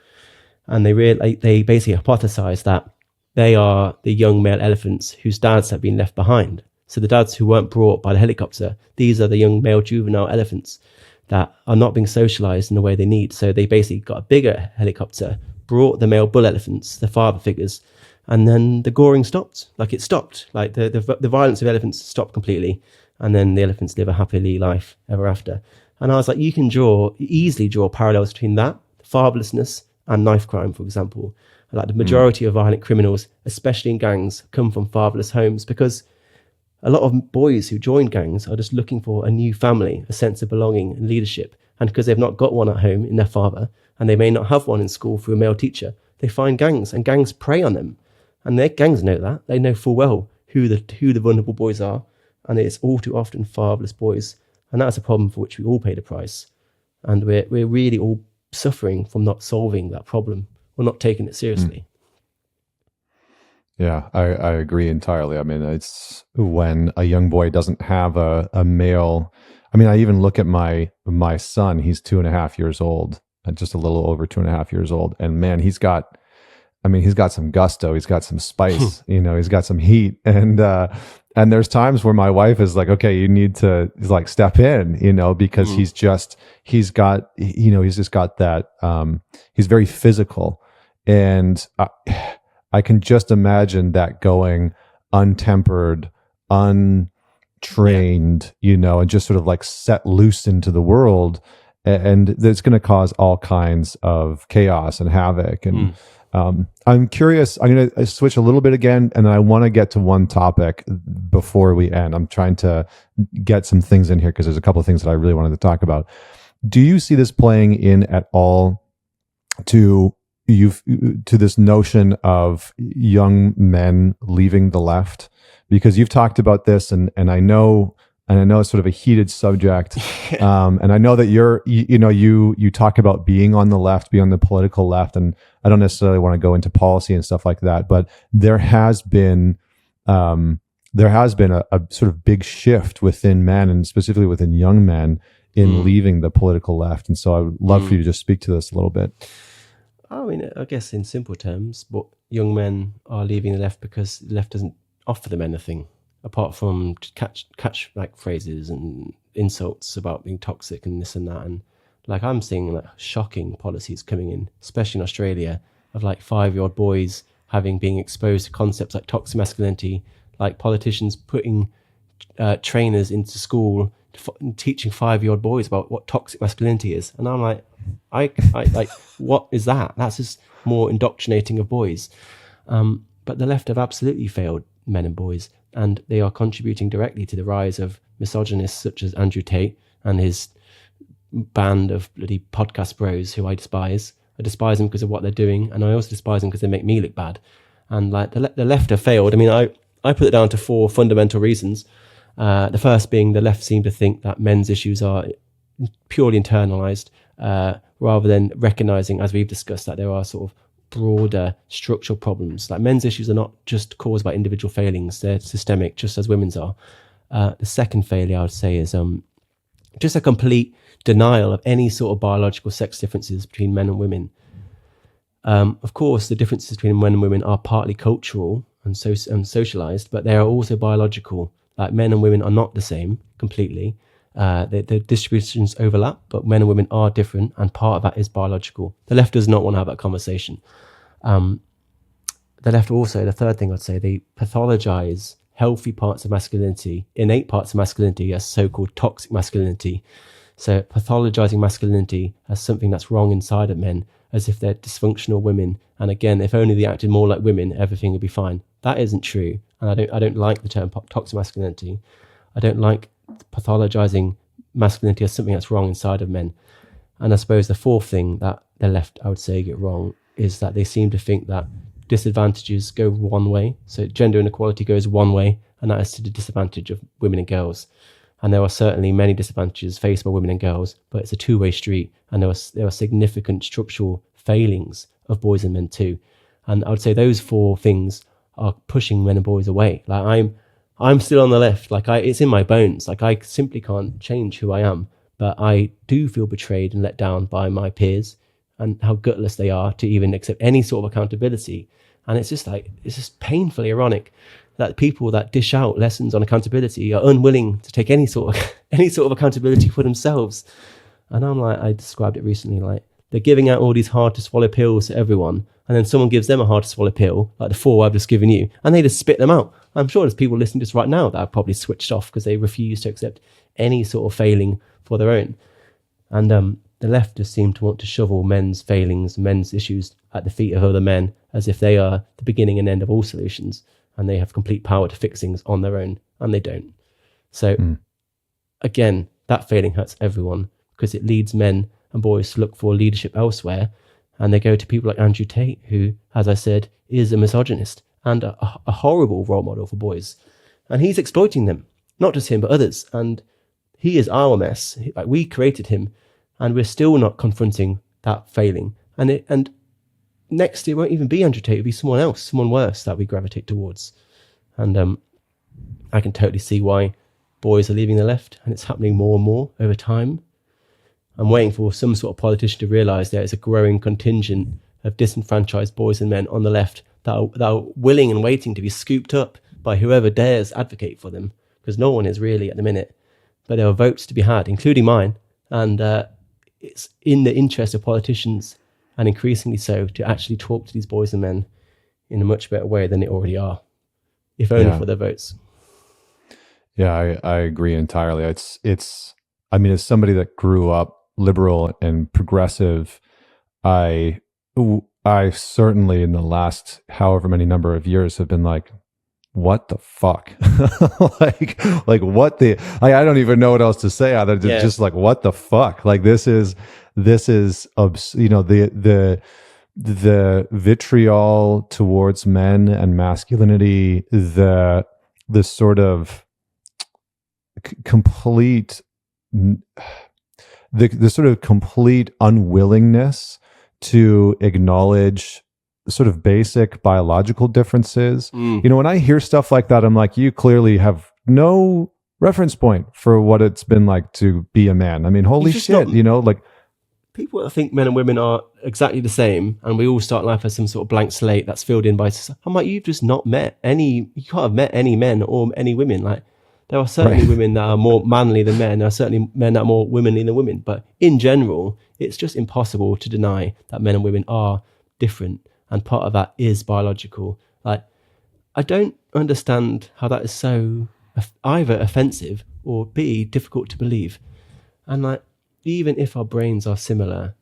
And they basically hypothesized that they are the young male elephants whose dads have been left behind. So the dads who weren't brought by the helicopter, these are the young male juvenile elephants that are not being socialized in the way they need. So they basically got a bigger helicopter, brought the male bull elephants, the father figures, and then the goring stopped. It stopped. The violence of elephants stopped completely. And then the elephants live a happily life ever after. And I was like, you can easily draw parallels between that, fatherlessness, and knife crime, for example. The majority of violent criminals, especially in gangs, come from fatherless homes, because a lot of boys who join gangs are just looking for a new family, a sense of belonging and leadership. And because they've not got one at home in their father, and they may not have one in school through a male teacher, they find gangs, and gangs prey on them. And their gangs know that. They know full well who the vulnerable boys are. And it's all too often fatherless boys. And that's a problem for which we all pay the price. And we're really all suffering from not solving that problem. We're not taking it seriously. Yeah, I agree entirely. I mean, it's when a young boy doesn't have a male. I mean, I even look at my son. He's 2.5 years old, and just a little over 2.5 years old. And man, he's got some gusto. He's got some spice. He's got some heat. And there's times where my wife is like, okay, you need to step in, because he's just got that, he's very physical. And I can just imagine that going untempered, untrained, and just sort of set loose into the world. And it's going to cause all kinds of chaos and havoc. And I'm curious, I'm going to switch a little bit again, and I want to get to one topic before we end. I'm trying to get some things in here because there's a couple of things that I really wanted to talk about. Do you see this playing in at all to this notion of young men leaving the left? Because you've talked about this, and I know it's sort of a heated subject. And I know that you talk about being on the left, being on the political left, and I don't necessarily want to go into policy and stuff like that, but there has been a sort of big shift within men, and specifically within young men, in leaving the political left. And so I would love for you to just speak to this a little bit. I mean, I guess in simple terms, but young men are leaving the left because the left doesn't offer them anything apart from catch phrases and insults about being toxic and this and that. And I'm seeing shocking policies coming in, especially in Australia, of 5-year-old boys being exposed to concepts like toxic masculinity, politicians putting trainers into school, teaching 5-year-old boys about what toxic masculinity is. And I'm like, what is that? That's just more indoctrinating of boys. But the left have absolutely failed men and boys. and they are contributing directly to the rise of misogynists such as Andrew Tate and his band of bloody podcast bros who I despise. I despise them because of what they're doing, and I also despise them because they make me look bad. And like the left have failed. I mean, I put it down to 4 fundamental reasons. The first being the left seem to think that men's issues are purely internalized, rather than recognizing, as we've discussed, that there are sort of broader structural problems. Like men's issues are not just caused by individual failings, they're systemic, just as women's are. The second failure I would say is just a complete denial of any sort of biological sex differences between men and women. Of course, the differences between men and women are partly cultural and socialized, but they are also biological. Like men and women are not the same completely. The distributions overlap, but men and women are different, and part of that is biological. The left does not want to have that conversation. The left also, the third thing I'd say, they pathologize healthy parts of masculinity, innate parts of masculinity, as so-called toxic masculinity. So pathologizing masculinity as something that's wrong inside of men, as if they're dysfunctional women. And again, if only they acted more like women, everything would be fine. That isn't true. And I don't like the term toxic masculinity. I don't like pathologizing masculinity as something that's wrong inside of men. And I suppose the fourth thing that the left, I would say, get wrong is that they seem to think that disadvantages go one way. So gender inequality goes one way, and that is to the disadvantage of women and girls. And there are certainly many disadvantages faced by women and girls, but it's a two-way street, and there are significant structural failings of boys and men too. And I would say those 4 things are pushing men and boys away. Like I'm still on the left. Like it's in my bones. Like I simply can't change who I am, but I do feel betrayed and let down by my peers and how gutless they are to even accept any sort of accountability. And it's just painfully ironic that people that dish out lessons on accountability are unwilling to take any sort of accountability for themselves. And I'm like, I described it recently, like they're giving out all these hard to swallow pills to everyone, and then someone gives them a hard to swallow pill, like the 4 I've just given you, and they just spit them out. I'm sure there's people listening to this right now that have probably switched off because they refuse to accept any sort of failing for their own. And the left just seem to want to shovel men's failings, men's issues at the feet of other men, as if they are the beginning and end of all solutions, and they have complete power to fix things on their own, and they don't. So again, that failing hurts everyone, because it leads men and boys to look for leadership elsewhere, and they go to people like Andrew Tate, who, as I said, is a misogynist and a horrible role model for boys. And he's exploiting them, not just him, but others. And he is our mess. Like, we created him, and we're still not confronting that failing. And next it won't even be Andrew Tate, it'll be someone else, someone worse that we gravitate towards. And I can totally see why boys are leaving the left, and it's happening more and more over time. I'm waiting for some sort of politician to realise there is a growing contingent of disenfranchised boys and men on the left that are willing and waiting to be scooped up by whoever dares advocate for them, because no one is really at the minute. But there are votes to be had, including mine, and it's in the interest of politicians, and increasingly so, to actually talk to these boys and men in a much better way than they already are, if only for their votes. Yeah, I agree entirely. It's I mean, as somebody that grew up liberal and progressive, I certainly in the last however many number of years have been like, what the fuck? like what the, I don't even know what else to say other than just like, what the fuck? Like this is you know, the vitriol towards men and masculinity, the sort of complete, the sort of complete unwillingness to acknowledge sort of basic biological differences. You know, when I hear stuff like that, I'm like, you clearly have no reference point for what it's been like to be a man. I mean, holy shit, you know, like people think men and women are exactly the same, and we all start life as some sort of blank slate that's filled in by, I'm like, you've just not met any, you can't have met any men or any women. Like, there are certainly women that are more manly than men. There are certainly men that are more womanly than women. But in general, it's just impossible to deny that men and women are different. And part of that is biological. Like, I don't understand how that is so either offensive or B, difficult to believe. And like, even if our brains are similar,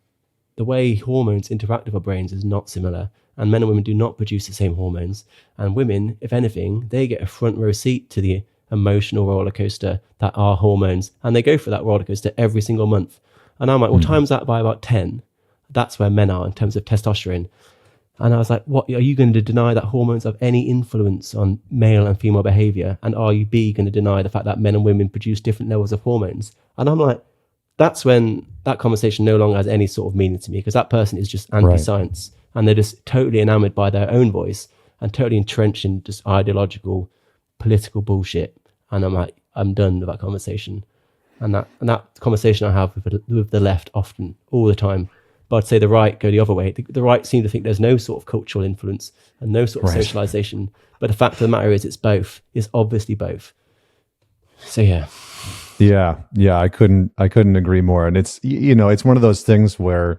the way hormones interact with our brains is not similar, and men and women do not produce the same hormones. And women, if anything, they get a front row seat to the emotional roller coaster that are hormones, and they go for that roller coaster every single month. And I'm like, well, times that by about 10. That's where men are in terms of testosterone. And I was like, what, are you going to deny that hormones have any influence on male and female behavior? And are you going to deny the fact that men and women produce different levels of hormones? And I'm like, that's when that conversation no longer has any sort of meaning to me, because that person is just anti-science, and they're just totally enamored by their own voice and totally entrenched in just ideological, political bullshit. And I'm like, I'm done with that conversation. And that conversation I have with the left often, all the time. But I'd say the right go the other way. The right seem to think there's no sort of cultural influence and no sort of socialization. But the fact of the matter is, it's both. It's obviously both. So yeah. Yeah. I couldn't agree more. And it's, it's one of those things where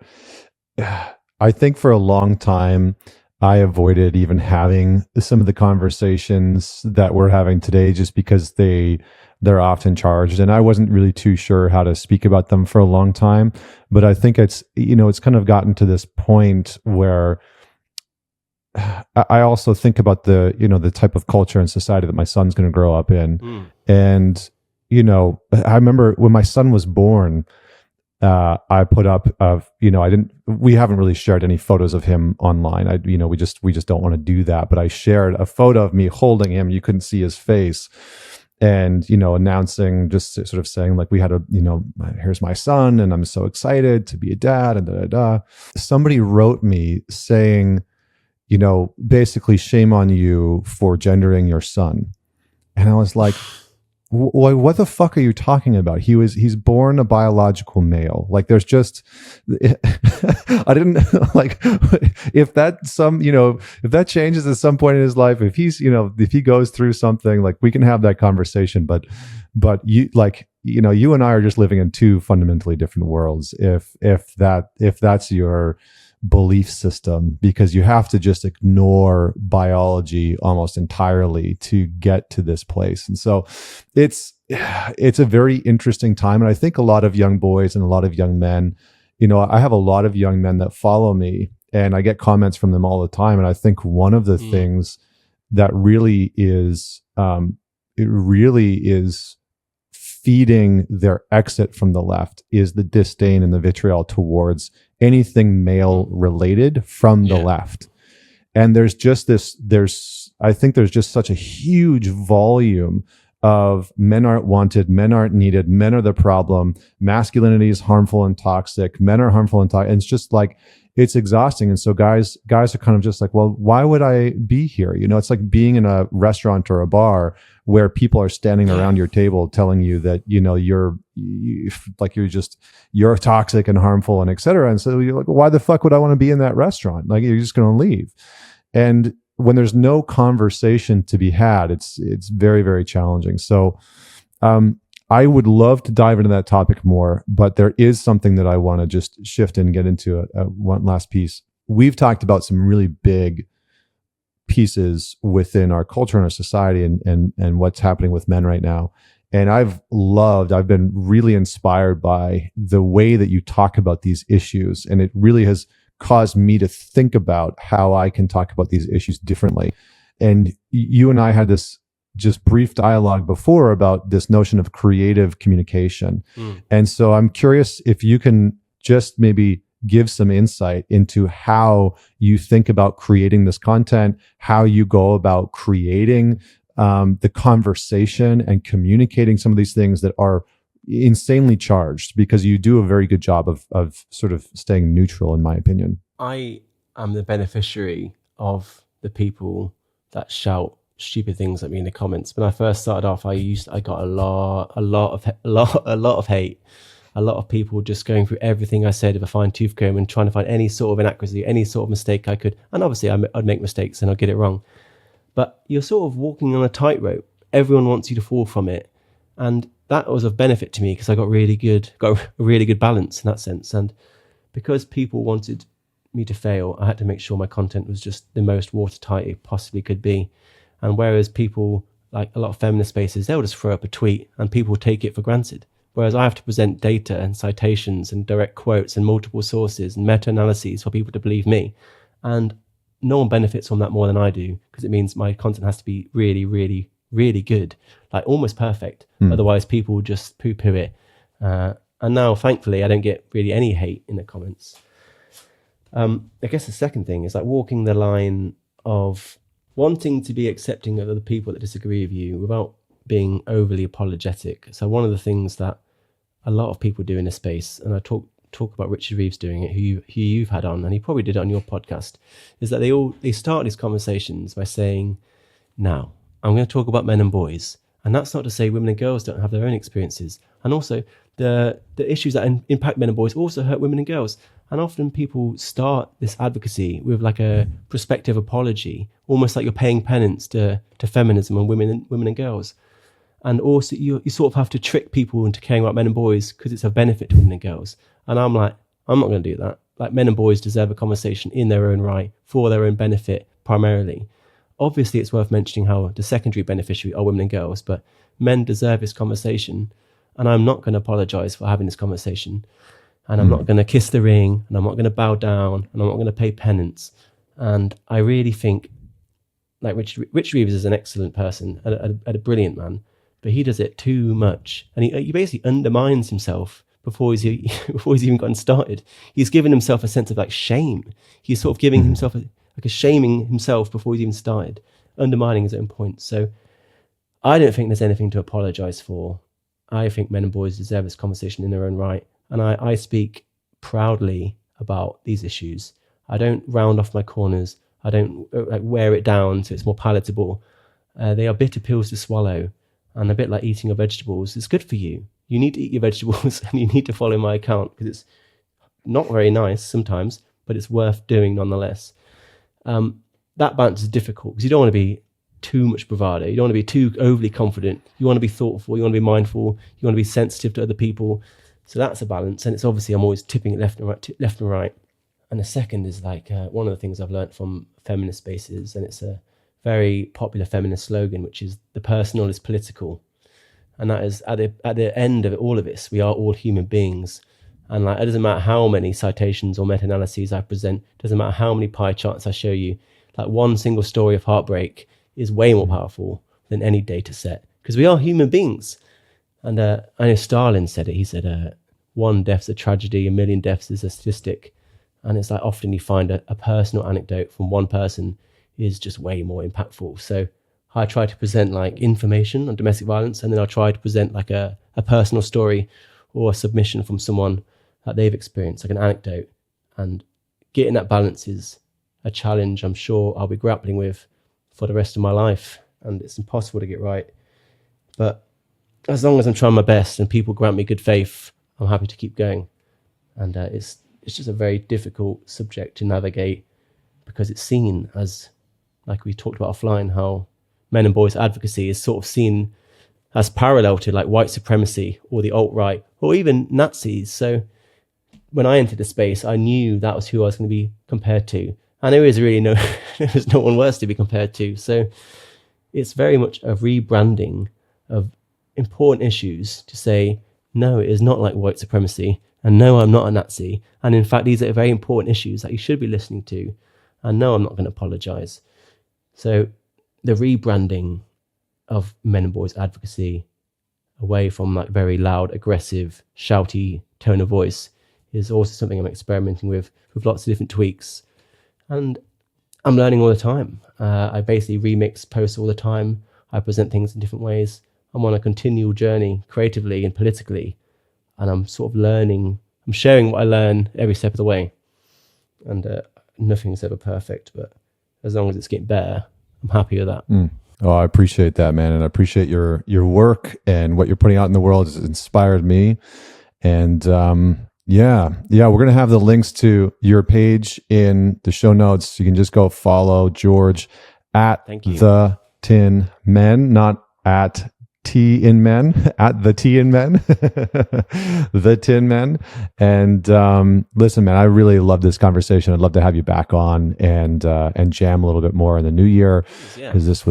I think for a long time, I avoided even having some of the conversations that we're having today, just because they're often charged, and I wasn't really too sure how to speak about them for a long time. But I think it's kind of gotten to this point where I also think about the type of culture and society that my son's going to grow up in. And, I remember when my son was born, I put up we haven't really shared any photos of him online. We just don't want to do that. But I shared a photo of me holding him. You couldn't see his face. And, announcing, just sort of saying, like, we had here's my son and I'm so excited to be a dad, and da. Somebody wrote me saying, basically, shame on you for gendering your son. And I was like, what the fuck are you talking about? He's born a biological male. Like, there's just, I didn't like, if that changes at some point in his life, if he goes through something, like, we can have that conversation, but you and I are just living in two fundamentally different worlds. If that's your belief system, because you have to just ignore biology almost entirely to get to this place. And so it's a very interesting time. And I think a lot of young boys and a lot of young men, I have a lot of young men that follow me, and I get comments from them all the time. And I think one of the things that really is feeding their exit from the left is the disdain and the vitriol towards anything male related from the left. And I think there's just such a huge volume of men aren't wanted, men aren't needed, men are the problem, masculinity is harmful and toxic, men are harmful and toxic. And it's just like, it's exhausting. And so guys are kind of just like, well, why would I be here? It's like being in a restaurant or a bar where people are standing around your table telling you that, you're toxic and harmful and et cetera. And so you're like, why the fuck would I want to be in that restaurant? Like, you're just going to leave. And when there's no conversation to be had, it's very, very challenging. So, I would love to dive into that topic more, but there is something that I want to just shift and get into one last piece. We've talked about some really big pieces within our culture and our society and what's happening with men right now. And I've been really inspired by the way that you talk about these issues. And it really has caused me to think about how I can talk about these issues differently. And you and I had this just brief dialogue before about this notion of creative communication. And so I'm curious if you can just maybe give some insight into how you think about creating this content, how you go about creating the conversation and communicating some of these things that are insanely charged, because you do a very good job of sort of staying neutral, in my opinion. I am the beneficiary of the people that shout stupid things at me in the comments. When I first started off, I got a lot of hate. A lot of people just going through everything I said with a fine tooth comb and trying to find any sort of inaccuracy, any sort of mistake I could. And obviously I'd make mistakes and I'd get it wrong. But you're sort of walking on a tightrope. Everyone wants you to fall from it. And that was of benefit to me, because I got a really good balance in that sense. And because people wanted me to fail, I had to make sure my content was just the most watertight it possibly could be. And whereas people, like a lot of feminist spaces, they'll just throw up a tweet and people take it for granted. whereas I have to present data and citations and direct quotes and multiple sources and meta-analyses for people to believe me. And no one benefits from that more than I do, because it means my content has to be really, really, really good, like almost perfect. Otherwise, people just poo-poo it. And now, thankfully, I don't get really any hate in the comments. I guess the second thing is like walking the line of wanting to be accepting of other people that disagree with you without being overly apologetic. So one of the things that a lot of people do in this space, and I talk about Richard Reeves doing it, who you've had on, and he probably did it on your podcast, is that they start these conversations by saying, now I'm going to talk about men and boys. And that's not to say women and girls don't have their own experiences. And also the issues that impact men and boys also hurt women and girls. And often people start this advocacy with like a prospective apology, almost like you're paying penance to feminism and women and girls. And also you sort of have to trick people into caring about men and boys because it's a benefit to women and girls. And I'm like, I'm not going to do that. Like, men and boys deserve a conversation in their own right, for their own benefit primarily. Obviously, it's worth mentioning how the secondary beneficiary are women and girls, but men deserve this conversation. And I'm not going to apologize for having this conversation. And I'm not going to kiss the ring, and I'm not going to bow down, and I'm not going to pay penance. And I really think, like, Rich Reeves is an excellent person, a brilliant man, but he does it too much. And he basically undermines himself before he's even gotten started. He's given himself a sense of like shame. He's sort of giving himself a shaming himself before he's even started, undermining his own point. So I don't think there's anything to apologize for. I think men and boys deserve this conversation in their own right. And I speak proudly about these issues. I don't round off my corners. I don't wear it down so it's more palatable. They are bitter pills to swallow, and a bit like eating your vegetables. It's good for you. You need to eat your vegetables, and you need to follow my account because it's not very nice sometimes, but it's worth doing nonetheless. That balance is difficult because you don't want to be too much bravado. You don't want to be too overly confident. You want to be thoughtful. You want to be mindful. You want to be sensitive to other people. So that's a balance. And it's obviously I'm always tipping it left and right. And the second is like one of the things I've learned from feminist spaces, and it's a very popular feminist slogan, which is the personal is political. And that is at the end of all of this, we are all human beings. And like, it doesn't matter how many citations or meta-analyses I present, it doesn't matter how many pie charts I show you, like one single story of heartbreak is way more powerful than any data set, because we are human beings. And I know Stalin said it. He said, one death's a tragedy, a million deaths is a statistic. And it's like often you find a personal anecdote from one person is just way more impactful. So I try to present like information on domestic violence, and then I'll try to present like a personal story or a submission from someone that they've experienced, like an anecdote. And getting that balance is a challenge I'm sure I'll be grappling with for the rest of my life. And it's impossible to get right. But as long as I'm trying my best and people grant me good faith, I'm happy to keep going. And it's just a very difficult subject to navigate, because it's seen as, like we talked about offline, how men and boys advocacy is sort of seen as parallel to like white supremacy or the alt-right or even Nazis. So when I entered the space, I knew that was who I was going to be compared to. And there is really there's no one worse to be compared to. So it's very much a rebranding of important issues to say, no, it is not like white supremacy. And no, I'm not a Nazi. And in fact, these are very important issues that you should be listening to. And no, I'm not going to apologize. So the rebranding of men and boys advocacy away from like very loud, aggressive, shouty tone of voice is also something I'm experimenting with lots of different tweaks. And I'm learning all the time. I basically remix posts all the time. I present things in different ways. I'm on a continual journey creatively and politically. And I'm sort of learning. I'm sharing what I learn every step of the way. And nothing's ever perfect, but as long as it's getting better, I'm happy with that. Oh, I appreciate that, man. And I appreciate your work, and what you're putting out in the world has inspired me. And yeah, we're going to have the links to your page in the show notes. You can just go follow George at TheTinMen, not at TheTinMen at TheTinMen, TheTinMen. And listen, man, I really love this conversation. I'd love to have you back on and jam a little bit more in the new year, because this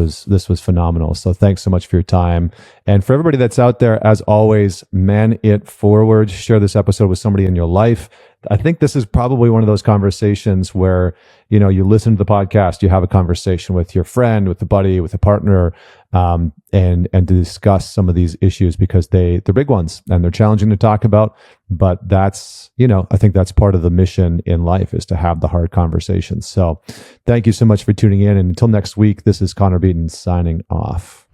was phenomenal. So thanks so much for your time. And for everybody that's out there, as always, man it forward. Share this episode with somebody in your life. I think this is probably one of those conversations where, you listen to the podcast, you have a conversation with your friend, with a buddy, with a partner, and to discuss some of these issues, because they're big ones and they're challenging to talk about. But that's, I think that's part of the mission in life, is to have the hard conversations. So thank you so much for tuning in. And until next week, this is Connor Beaton signing off.